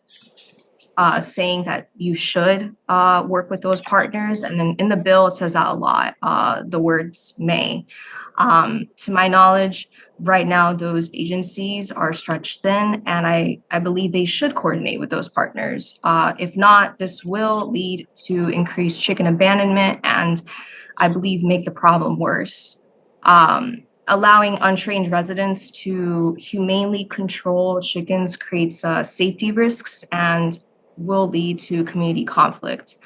saying that you should work with those partners. And then in the bill, it says that a lot, the words may. To my knowledge, right now, those agencies are stretched thin, and I believe they should coordinate with those partners. If not, this will lead to increased chicken abandonment and I believe make the problem worse. Allowing untrained residents to humanely control chickens creates safety risks and will lead to community conflict.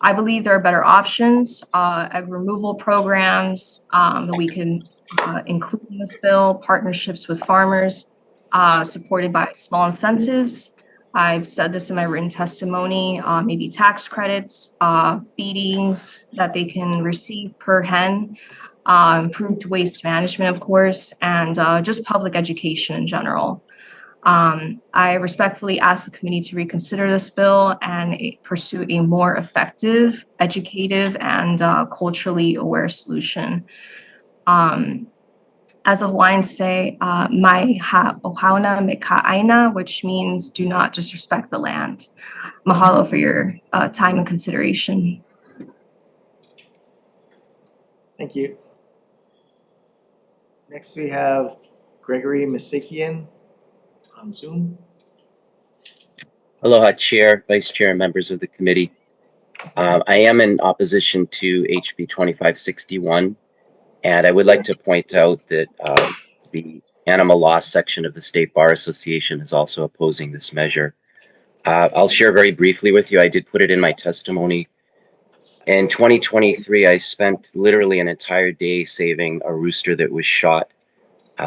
I believe there are better options, egg removal programs that we can include in this bill, partnerships with farmers supported by small incentives. I've said this in my written testimony, maybe tax credits, feedings that they can receive per hen, improved waste management, of course, and just public education in general. I respectfully ask the committee to reconsider this bill and pursue a more effective, educative, and culturally aware solution. As the Hawaiians say, mai ha ohauna me ka aina, which means do not disrespect the land. Mahalo for your time and consideration. Thank you. Next we have Gregory Misakian on Zoom. Aloha, Chair, Vice Chair, and members of the committee. I am in opposition to HB 2561, and I would like to point out that the Animal Law section of the State Bar Association is also opposing this measure. I'll share very briefly with you. I did put it in my testimony. In 2023, I spent literally an entire day saving a rooster that was shot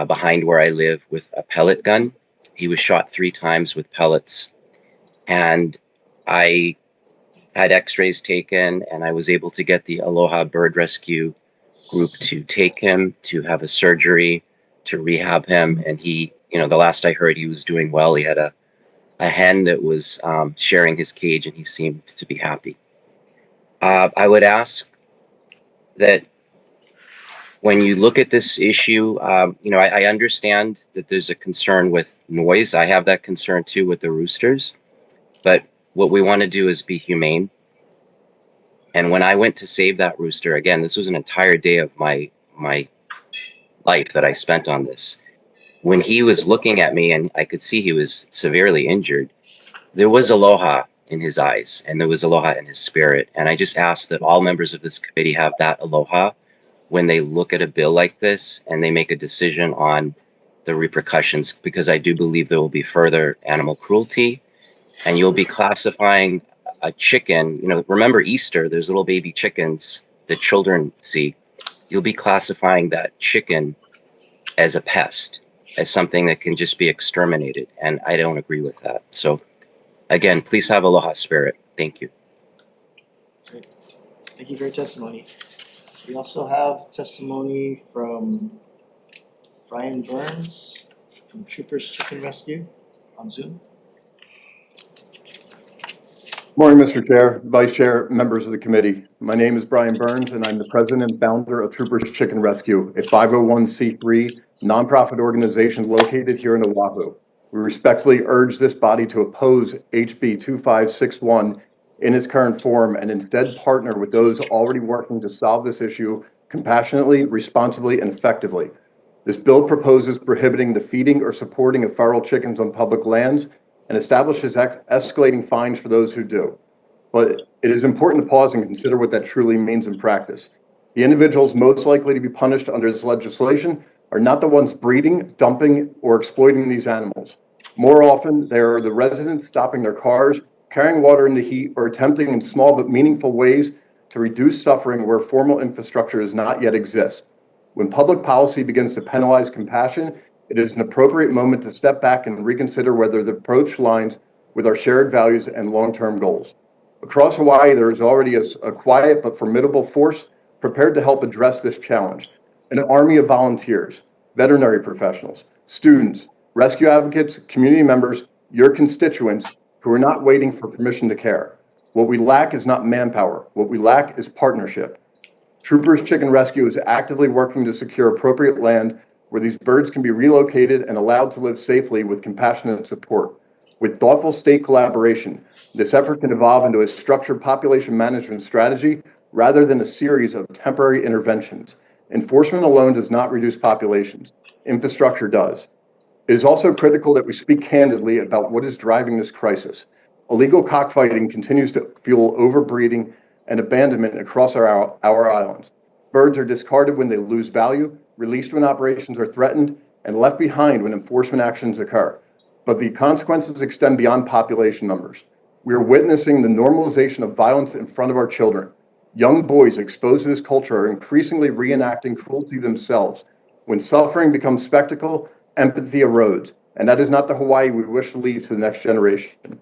behind where I live with a pellet gun. He was shot 3 times with pellets. And I had x-rays taken, and I was able to get the Aloha Bird Rescue group to take him, to have a surgery, to rehab him. And he, you know, the last I heard, he was doing well. He had a hen that was sharing his cage, and he seemed to be happy. I would ask that when you look at this issue, you know, I understand that there's a concern with noise. I have that concern too with the roosters. But what we want to do is be humane. And when I went to save that rooster, again, this was an entire day of my life that I spent on this. When he was looking at me and I could see he was severely injured, there was aloha in his eyes and there was aloha in his spirit. And I just ask that all members of this committee have that aloha when they look at a bill like this and they make a decision on the repercussions, because I do believe there will be further animal cruelty. And you'll be classifying a chicken, you know, remember Easter, there's little baby chickens that children see. you'll be classifying that chicken as a pest, as something that can just be exterminated. And I don't agree with that. So again, please have aloha spirit. Thank you. Great. Thank you for your testimony. We also have testimony from Brian Burns from Troopers Chicken Rescue on Zoom. Morning, Mr. Chair, Vice Chair, members of the committee. My name is Brian Burns, and I'm the president and founder of Troopers Chicken Rescue, a 501c3 nonprofit organization located here in Oahu. We respectfully urge this body to oppose HB 2561 in its current form and instead partner with those already working to solve this issue compassionately, responsibly, and effectively. This bill proposes prohibiting the feeding or supporting of feral chickens on public lands and establishes escalating fines for those who do. But it is important to pause and consider what that truly means in practice. The individuals most likely to be punished under this legislation are not the ones breeding, dumping, or exploiting these animals. More often, they are the residents stopping their cars, carrying water in the heat, or attempting in small but meaningful ways to reduce suffering where formal infrastructure does not yet exist. When public policy begins to penalize compassion, it is an appropriate moment to step back and reconsider whether the approach aligns with our shared values and long-term goals. Across Hawaii, there is already a quiet but formidable force prepared to help address this challenge. An army of volunteers, veterinary professionals, students, rescue advocates, community members, your constituents who are not waiting for permission to care. What we lack is not manpower. What we lack is partnership. Troopers Chicken Rescue is actively working to secure appropriate land where these birds can be relocated and allowed to live safely with compassionate support. With thoughtful state collaboration, this effort can evolve into a structured population management strategy rather than a series of temporary interventions. Enforcement alone does not reduce populations. Infrastructure does. It is also critical that we speak candidly about what is driving this crisis. Illegal cockfighting continues to fuel overbreeding and abandonment across our islands. Birds are discarded when they lose value, released when operations are threatened, and left behind when enforcement actions occur. But the consequences extend beyond population numbers. We are witnessing the normalization of violence in front of our children. Young boys exposed to this culture are increasingly reenacting cruelty themselves. When suffering becomes spectacle, empathy erodes, and that is not the Hawaii we wish to leave to the next generation.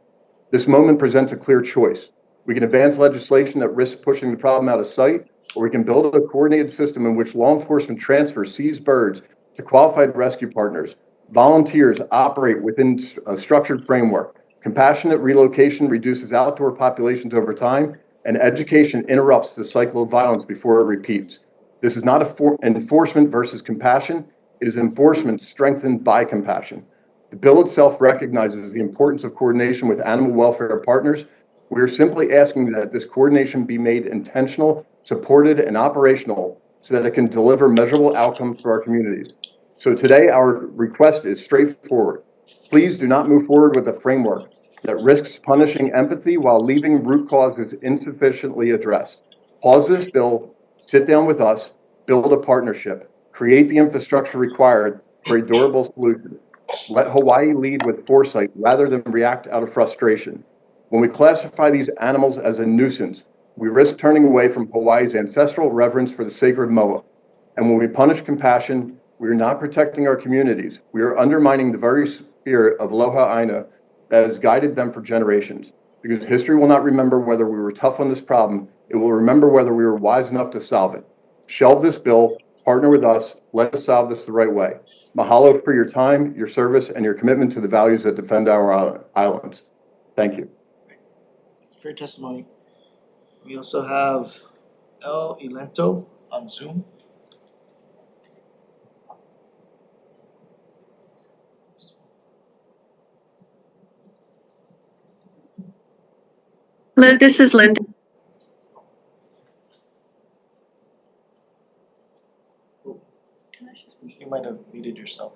This moment presents a clear choice. We can advance legislation that risks pushing the problem out of sight, or we can build a coordinated system in which law enforcement transfers seized birds to qualified rescue partners. Volunteers operate within a structured framework. Compassionate relocation reduces outdoor populations over time, and education interrupts the cycle of violence before it repeats. This is not enforcement versus compassion. It is enforcement strengthened by compassion. The bill itself recognizes the importance of coordination with animal welfare partners. We are simply asking that this coordination be made intentional, supported, and operational so that it can deliver measurable outcomes for our communities. So today, our request is straightforward. Please do not move forward with a framework that risks punishing empathy while leaving root causes insufficiently addressed. Pause this bill, sit down with us, build a partnership, create the infrastructure required for a durable solution. Let Hawaii lead with foresight rather than react out of frustration. When we classify these animals as a nuisance, we risk turning away from Hawaii's ancestral reverence for the sacred moa. And when we punish compassion, we are not protecting our communities. We are undermining the very spirit of Aloha Aina that has guided them for generations. Because history will not remember whether we were tough on this problem, it will remember whether we were wise enough to solve it. Shelve this bill, partner with us, let us solve this the right way. Mahalo for your time, your service, and your commitment to the values that defend our islands. Thank you. For your testimony. We also have El Ilento on Zoom. Hello, this is Linda. You might have muted yourself.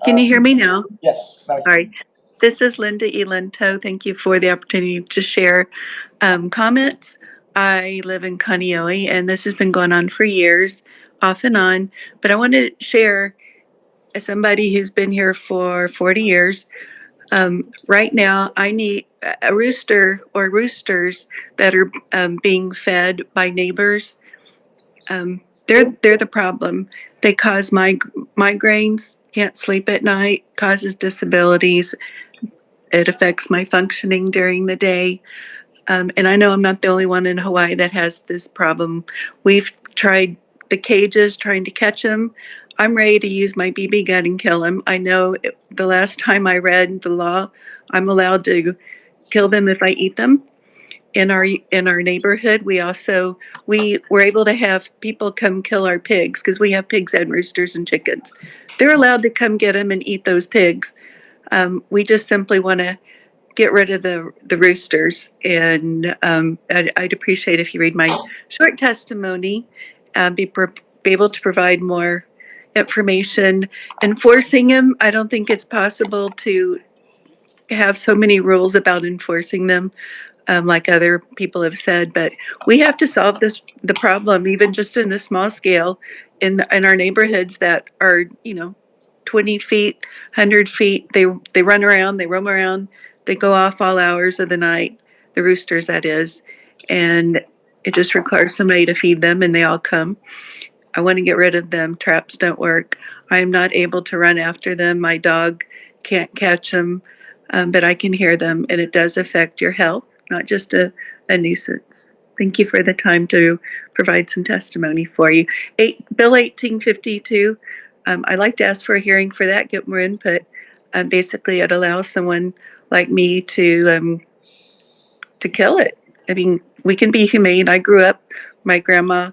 Can you hear me now? Yes. All right. This is Linda Elento. Thank you for the opportunity to share comments. I live in Kaneohe, and this has been going on for years, off and on. But I want to share, as somebody who's been here for 40 years, right now I need a rooster or roosters that are being fed by neighbors They're the problem. They cause migraines, can't sleep at night, causes disabilities. It affects my functioning during the day. And I know I'm not the only one in Hawaii that has this problem. We've tried the cages, trying to catch them. I'm ready to use my BB gun and kill them. I know the last time I read the law, I'm allowed to kill them if I eat them. In our neighborhood, we were able to have people come kill our pigs because we have pigs and roosters and chickens. They're allowed to come get them and eat those pigs. We just simply want to get rid of the roosters. And I'd appreciate if you read my short testimony, be able to provide more information. Enforcing them, I don't think it's possible to have so many rules about enforcing them, like other people have said, but we have to solve the problem, even just in a small scale, in our neighborhoods that are 20 feet, 100 feet. They run around, they roam around, they go off all hours of the night. The roosters, that is, and it just requires somebody to feed them, and they all come. I want to get rid of them. Traps don't work. I'm not able to run after them. My dog can't catch them, but I can hear them, and it does affect your health, not just a nuisance. Thank you for the time to provide some testimony for you. Bill 1852, I'd like to ask for a hearing for that, get more input. Basically, it allows someone like me to kill it. I mean, we can be humane. I grew up, my grandma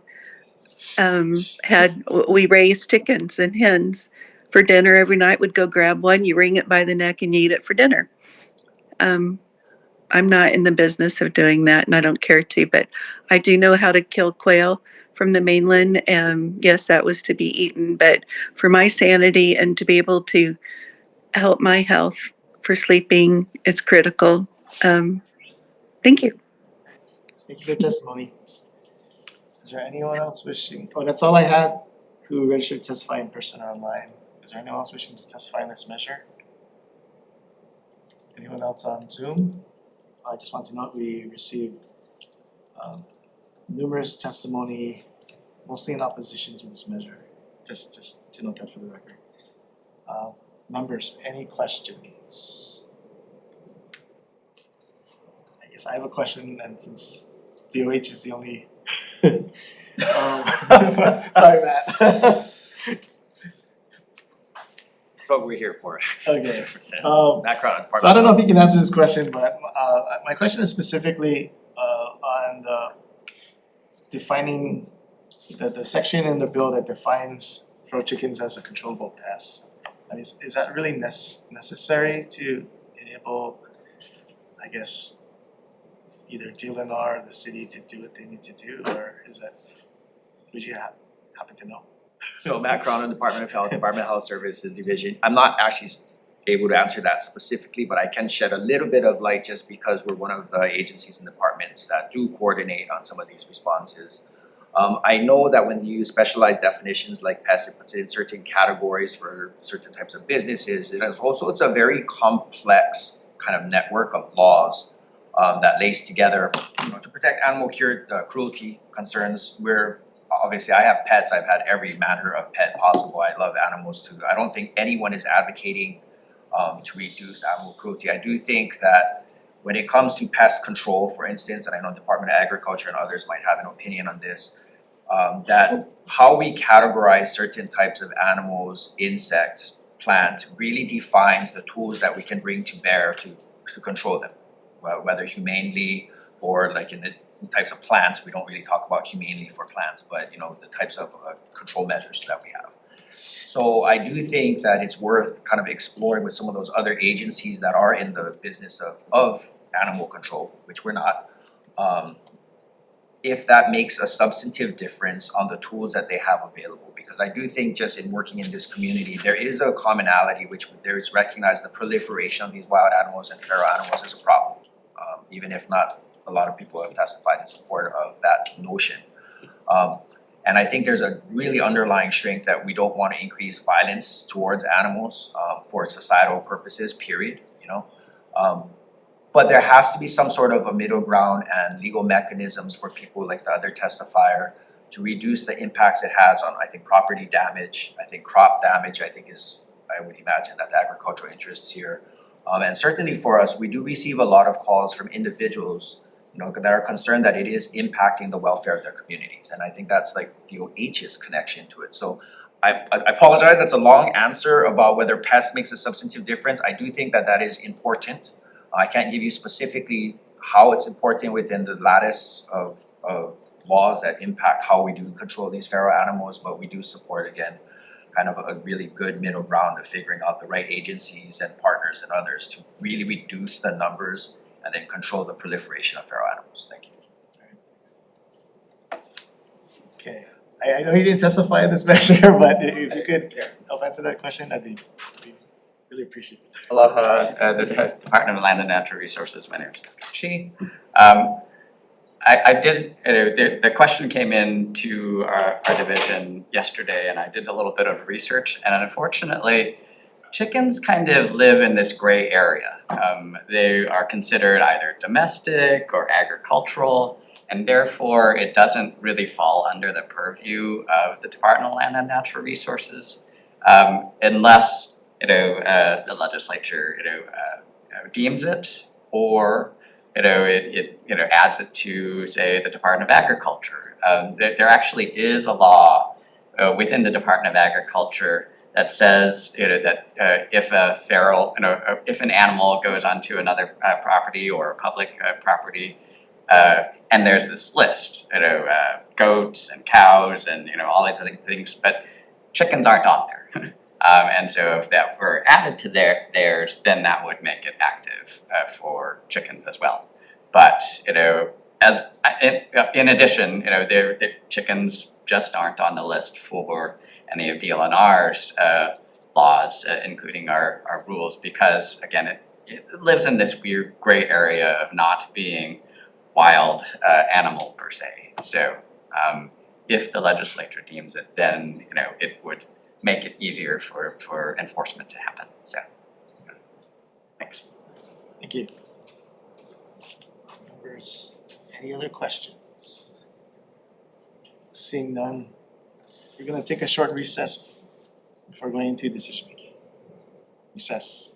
we raised chickens and hens for dinner every night. Would go grab one, you wring it by the neck and you eat it for dinner. I'm not in the business of doing that, and I don't care to, but I do know how to kill quail from the mainland, and yes, that was to be eaten, but for my sanity and to be able to help my health for sleeping, it's critical. Thank you. Thank you for your testimony. Is there anyone else wishing? Oh, that's all I had who registered to testify in person or online. Is there anyone else wishing to testify in this measure? Anyone else on Zoom? I just want to note we received numerous testimony, mostly in opposition to this measure. Just to note that for the record. Members, any questions? I guess I have a question, and since DOH is the only sorry, Matt. That's what we're here for. Okay. Background. So I don't know if you can answer this question, but my question is specifically on the defining the section in the bill that defines feral chickens as a controllable pest. I mean, is that really necessary to enable, I guess, either DLNR or the city to do what they need to do, or is that, would you happen to know? So Matt Cronin, Department of Health, Department of Health Services Division. I'm not actually able to answer that specifically, but I can shed a little bit of light just because we're one of the agencies and departments that do coordinate on some of these responses. I know that when you use specialized definitions like pest, it puts it in certain categories for certain types of businesses. It's a very complex kind of network of laws that lays together, to protect animal cruelty concerns. Where obviously I have pets, I've had every manner of pet possible. I love animals too. I don't think anyone is advocating to reduce animal cruelty. I do think that when it comes to pest control, for instance, and I know Department of Agriculture and others might have an opinion on this, that how we categorize certain types of animals, insects, plant, really defines the tools that we can bring to bear to control them, whether humanely or like in the types of plants. We don't really talk about humanely for plants, but the types of control measures that we have. So I do think that it's worth kind of exploring with some of those other agencies that are in the business of animal control, which we're not, if that makes a substantive difference on the tools that they have available. Because I do think just in working in this community, there is a commonality which there is recognized the proliferation of these wild animals and feral animals is a problem, even if not a lot of people have testified in support of that notion. And I think there's a really underlying strength that we don't want to increase violence towards animals for societal purposes, period, But there has to be some sort of a middle ground and legal mechanisms for people like the other testifier to reduce the impacts it has on, I think, property damage, I think crop damage, I think is, I would imagine that the agricultural interests here. And certainly for us, we do receive a lot of calls from individuals, that are concerned that it is impacting the welfare of their communities. And I think that's like DOH's connection to it. So I apologize, that's a long answer about whether pest makes a substantive difference. I do think that that is important. I can't give you specifically how it's important within the lattice of laws that impact how we do control these feral animals, but we do support, again, kind of a really good middle ground of figuring out the right agencies and partners and others to really reduce the numbers and then control the proliferation of feral animals. Thank you. Okay, I know you didn't testify in this measure, but if you could help answer that question, that'd be really appreciated. Aloha, the Department of Land and Natural Resources. My name is Patrick Shi. I did, the question came in to our division yesterday, and I did a little bit of research, and unfortunately, chickens kind of live in this gray area. They are considered either domestic or agricultural, and therefore it doesn't really fall under the purview of the Department of Land and Natural Resources, unless the legislature deems it, or it adds it to, say, the Department of Agriculture. There actually is a law within the Department of Agriculture that says that if a feral, if an animal goes onto another property or public property, and there's this list, goats and cows and all these other things, but chickens aren't on there. And so if that were added to theirs, then that would make it active for chickens as well. But as in addition, the chickens just aren't on the list for any of DLNR's laws, including our rules, because again, it lives in this weird gray area of not being wild animal per se. So if the legislature deems it, then it would make it easier for enforcement to happen. So thanks. Thank you. Members, any other questions? Seeing none, we're gonna take a short recess before going into decision making. Recess.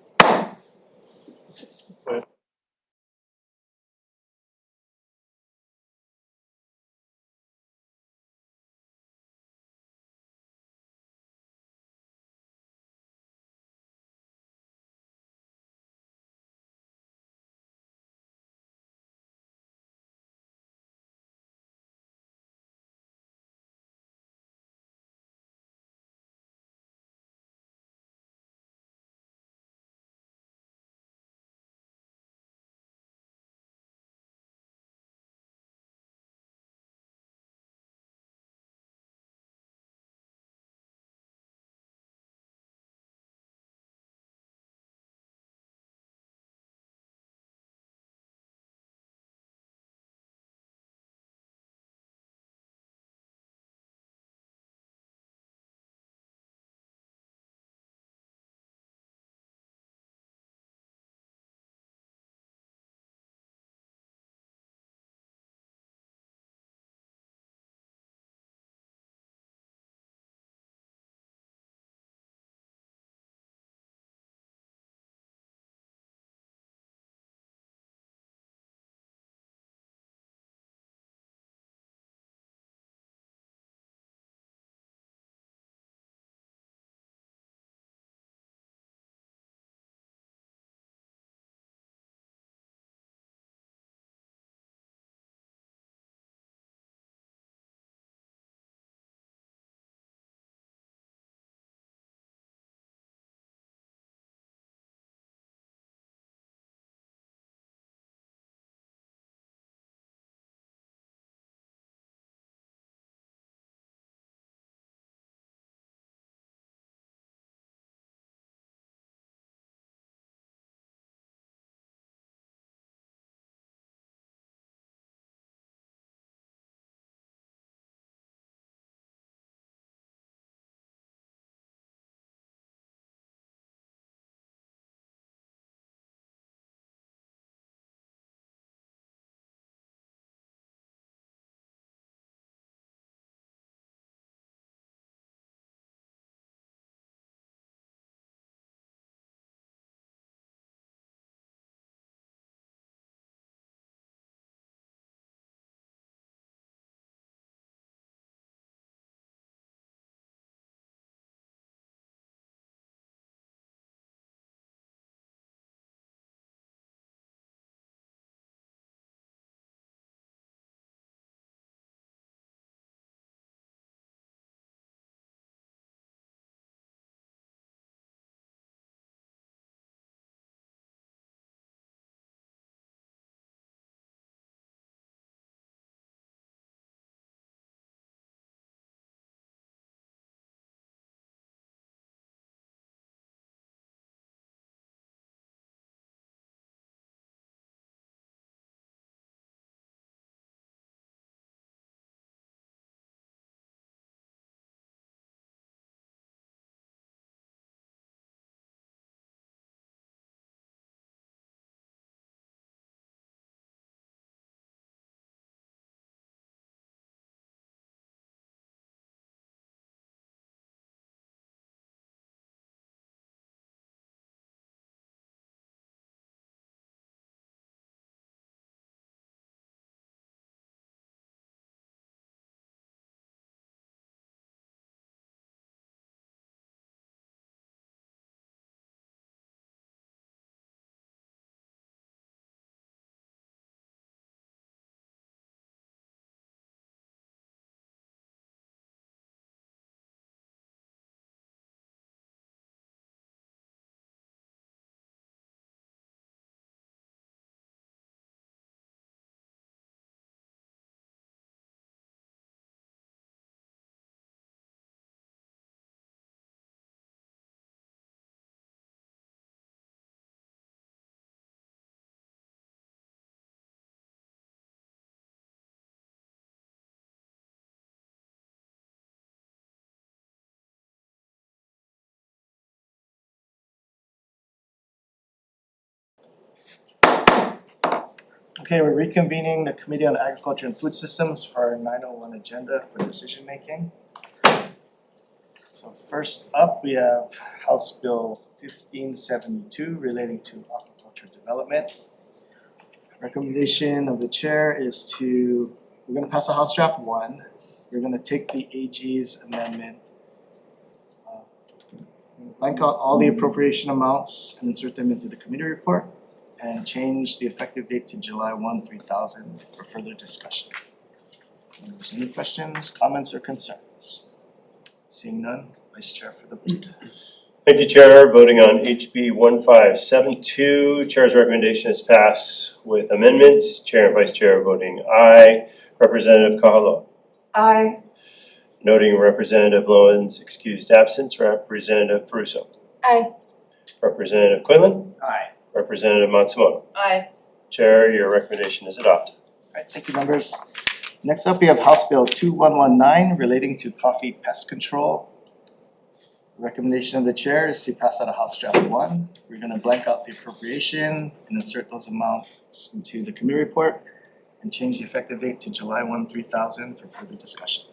Okay, we're reconvening the Committee on Agriculture and Food Systems for our 901 agenda for decision making. So first up, we have House Bill 1572 relating to aquaculture development. Recommendation of the chair is we're gonna pass a House Draft 1. We're gonna take the AG's amendment, blank out all the appropriation amounts and insert them into the committee report, and change the effective date to July 1, 2000 for further discussion. Members, any questions, comments, or concerns? Seeing none, Vice Chair for the vote. Thank you, Chair. Voting on HB 1572, Chair's recommendation is passed with amendments. Chair and Vice Chair voting aye. Representative Kahalo. Aye. Noting Representative Lowen's excused absence, Representative Peruso. Aye. Representative Quinlan. Aye. Representative Matsumoto. Aye. Chair, your recommendation is adopted. Alright, thank you, members. Next up, we have House Bill 2119 relating to coffee pest control. Recommendation of the chair is to pass out a House Draft 1. We're gonna blank out the appropriation and insert those amounts into the committee report and change the effective date to July 1, 2000 for further discussion.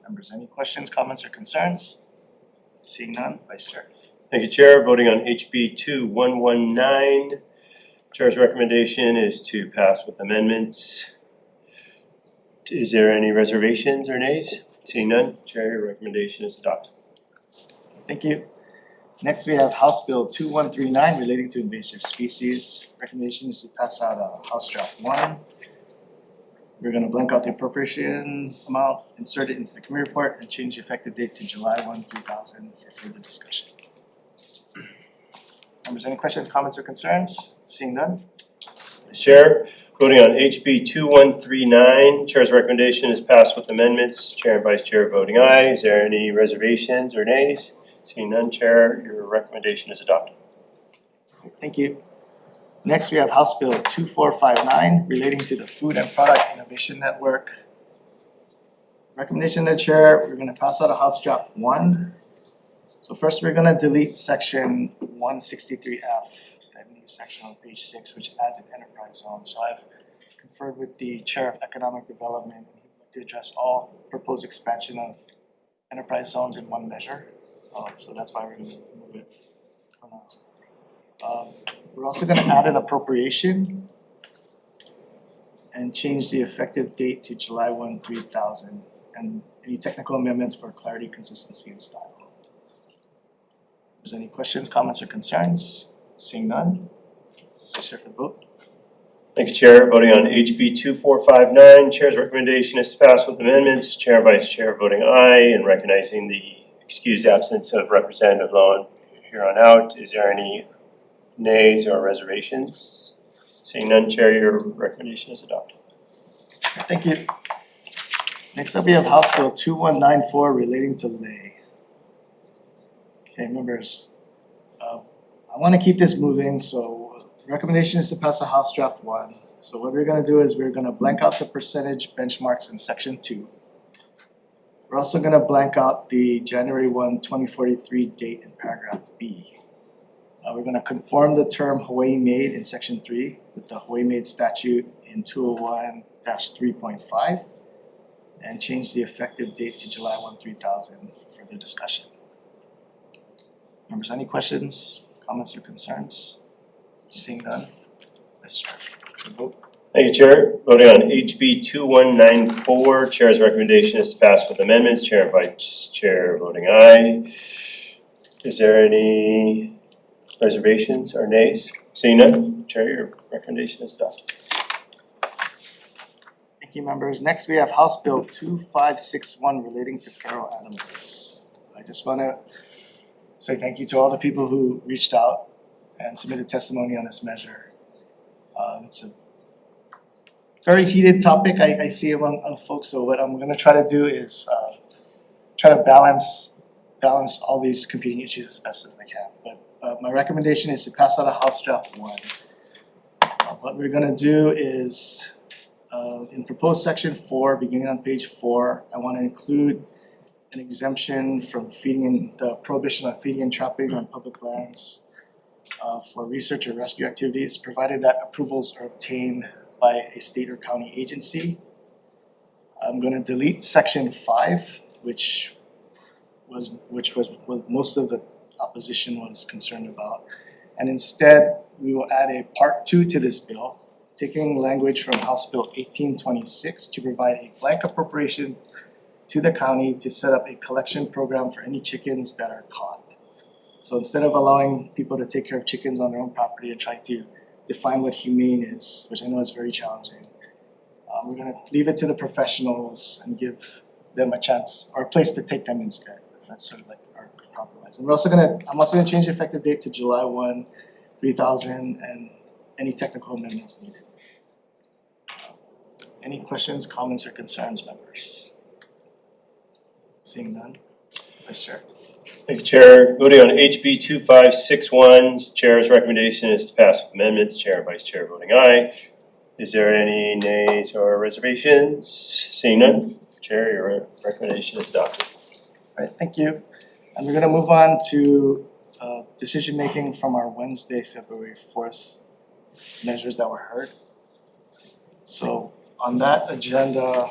Members, any questions, comments, or concerns? Seeing none, Vice Chair. Thank you, Chair. Voting on HB 2119. Chair's recommendation is to pass with amendments. Is there any reservations or nays? Seeing none, Chair, your recommendation is adopted. Thank you. Next, we have House Bill 2139 relating to invasive species. Recommendation is to pass out a House Draft 1. We're gonna blank out the appropriation amount, insert it into the committee report, and change the effective date to July 1, 2000 for further discussion. Members, any questions, comments, or concerns? Seeing none? Chair, voting on HB 2139, Chair's recommendation is passed with amendments. Chair and Vice Chair voting aye. Is there any reservations or nays? Seeing none, Chair, your recommendation is adopted. Thank you. Next, we have House Bill 2459 relating to the Food and Product Innovation Network. Recommendation of the chair, we're gonna pass out a House Draft 1. So first, we're gonna delete section 163F, that new section on page 6, which adds an enterprise zone. So I've conferred with the Chair of Economic Development, and he'd like to address all proposed expansion of enterprise zones in one measure. So that's why we're gonna move it for now. We're also gonna add an appropriation and change the effective date to July 1, 2000, and any technical amendments for clarity, consistency, and style. If there's any questions, comments, or concerns? Seeing none, Vice Chair for the vote. Thank you, Chair. Voting on HB 2459, Chair's recommendation is to pass with amendments. Chair and Vice Chair voting aye, and recognizing the excused absence of Representative Lowen here on out. Is there any nays or reservations? Seeing none, Chair, your recommendation is adopted. Thank you. Next up, we have House Bill 2194 relating to lay. Okay, members, I wanna keep this moving, so recommendation is to pass a House Draft 1. So what we're gonna do is we're gonna blank out the percentage benchmarks in section 2. We're also gonna blank out the January 1, 2043 date in paragraph B. We're gonna conform the term Hawaii made in section 3 with the Hawaii made statute in 201-3.5 and change the effective date to July 1, 2000 for further discussion. Members, any questions, comments, or concerns? Seeing none, Vice Chair, vote. Thank you, Chair. Voting on HB 2194, Chair's recommendation is to pass with amendments. Chair and Vice Chair voting aye. Is there any reservations or nays? Seeing none, Chair, your recommendation is adopted. Thank you, members. Next, we have House Bill 2561 relating to feral animals. I just wanna say thank you to all the people who reached out and submitted testimony on this measure. It's a very heated topic I see among folks, so what I'm gonna try to do is try to balance all these competing issues as best as I can. But my recommendation is to pass out a House Draft 1. What we're gonna do is in proposed section 4, beginning on page 4, I wanna include an exemption from feeding in the prohibition on feeding and trapping on public lands for research or rescue activities, provided that approvals are obtained by a state or county agency. I'm gonna delete section 5, which was what most of the opposition was concerned about. And instead, we will add a part 2 to this bill, taking language from House Bill 1826 to provide a blank appropriation to the county to set up a collection program for any chickens that are caught. So instead of allowing people to take care of chickens on their own property and trying to define what humane is, which I know is very challenging, we're gonna leave it to the professionals and give them a chance or a place to take them instead. That's sort of like our compromise. And I'm also gonna change the effective date to July 1, 2000, and any technical amendments needed. Any questions, comments, or concerns, members? Seeing none, Vice Chair. Thank you, Chair. Voting on HB 2561, Chair's recommendation is to pass with amendments. Chair and Vice Chair voting aye. Is there any nays or reservations? Seeing none, Chair, your recommendation is adopted. All right, thank you. And we're gonna move on to decision making from our Wednesday, February 4th measures that were heard. So on that agenda,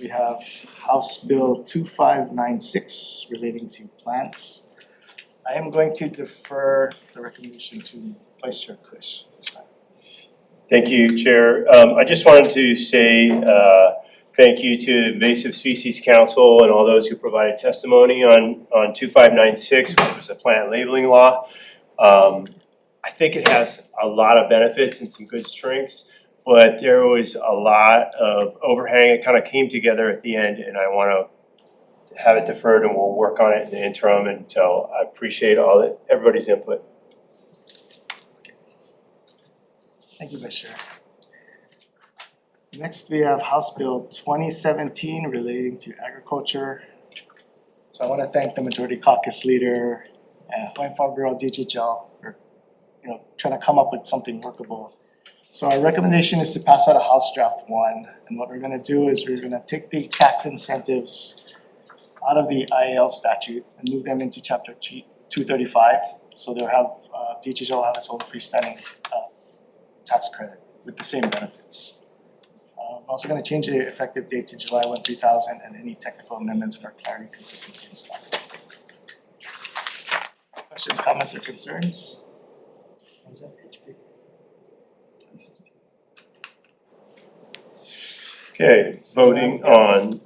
we have House Bill 2596 relating to plants. I am going to defer the recommendation to Vice Chair Kush this time. Thank you, Chair. I just wanted to say thank you to Invasive Species Council and all those who provided testimony on 2596, which was a plant labeling law. I think it has a lot of benefits and some good strengths, but there was a lot of overhang. It kind of came together at the end, and I want to have it deferred, and we'll work on it in the interim. And so I appreciate everybody's input. Thank you, Vice Chair. Next, we have House Bill 2017 relating to agriculture. So I want to thank the Majority Caucus Leader and Hawaiian Farm Bureau DHL for trying to come up with something workable. So our recommendation is to pass out a House Draft 1, and what we're going to do is we're going to take the tax incentives out of the IAL statute and move them into Chapter 235. So they'll have DHL will have its own freestanding tax credit with the same benefits. I'm also going to change the effective date to July 1, 2000, and any technical amendments for clarity, consistency, and style. Questions, comments, or concerns? Okay, voting on,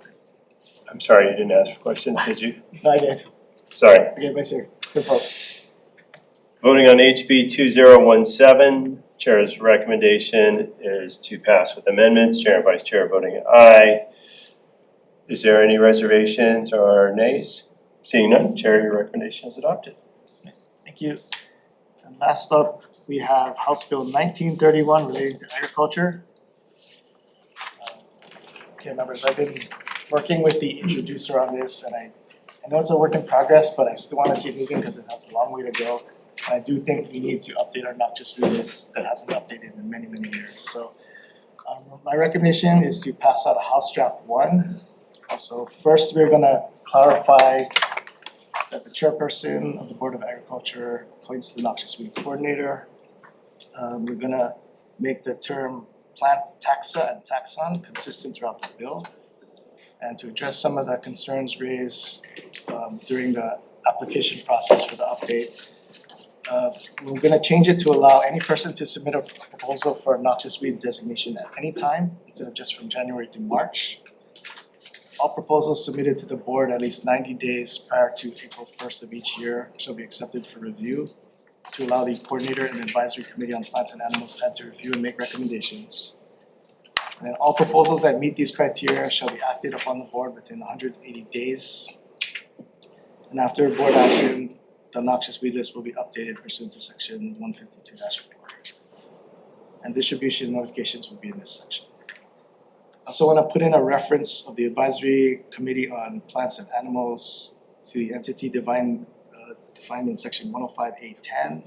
I'm sorry, you didn't ask for questions, did you? No, I did. Sorry. Okay, Vice Chair, good vote. Voting on HB 2017, Chair's recommendation is to pass with amendments. Chair and Vice Chair voting aye. Is there any reservations or nays? Seeing none, Chair, your recommendation is adopted. Thank you. And last up, we have House Bill 1931 relating to agriculture. Okay, members, I've been working with the introducer on this, and I know it's a work in progress, but I still want to see it moving because it has a long way to go. And I do think we need to update our noxious weed list that hasn't been updated in many, many years. So my recommendation is to pass out a House Draft 1. So first, we're gonna clarify that the chairperson of the Board of Agriculture appoints the noxious weed coordinator. We're gonna make the term plant taxa and taxon consistent throughout the bill. And to address some of the concerns raised during the application process for the update, we're gonna change it to allow any person to submit a proposal for a noxious weed designation at any time instead of just from January through March. All proposals submitted to the board at least 90 days prior to April 1st of each year shall be accepted for review to allow the coordinator and advisory committee on plants and animals time to review and make recommendations. And then all proposals that meet these criteria shall be acted upon the board within 180 days. And after board action, the noxious weed list will be updated pursuant to section 152-4. And distribution notifications will be in this section. I also want to put in a reference of the advisory committee on plants and animals to the entity defined in section 105A10.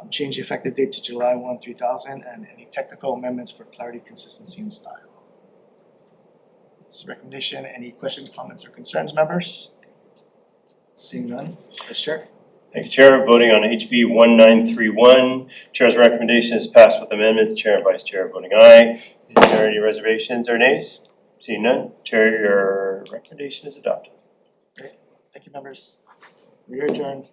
Change the effective date to July 1, 2000, and any technical amendments for clarity, consistency, and style. This recommendation. Any questions, comments, or concerns, members? Seeing none, Vice Chair. Thank you, Chair. Voting on HB 1931. Chair's recommendation is passed with amendments. Chair and Vice Chair voting aye. Is there any reservations or nays? Seeing none, Chair, your recommendation is adopted. Thank you, members. We are adjourned.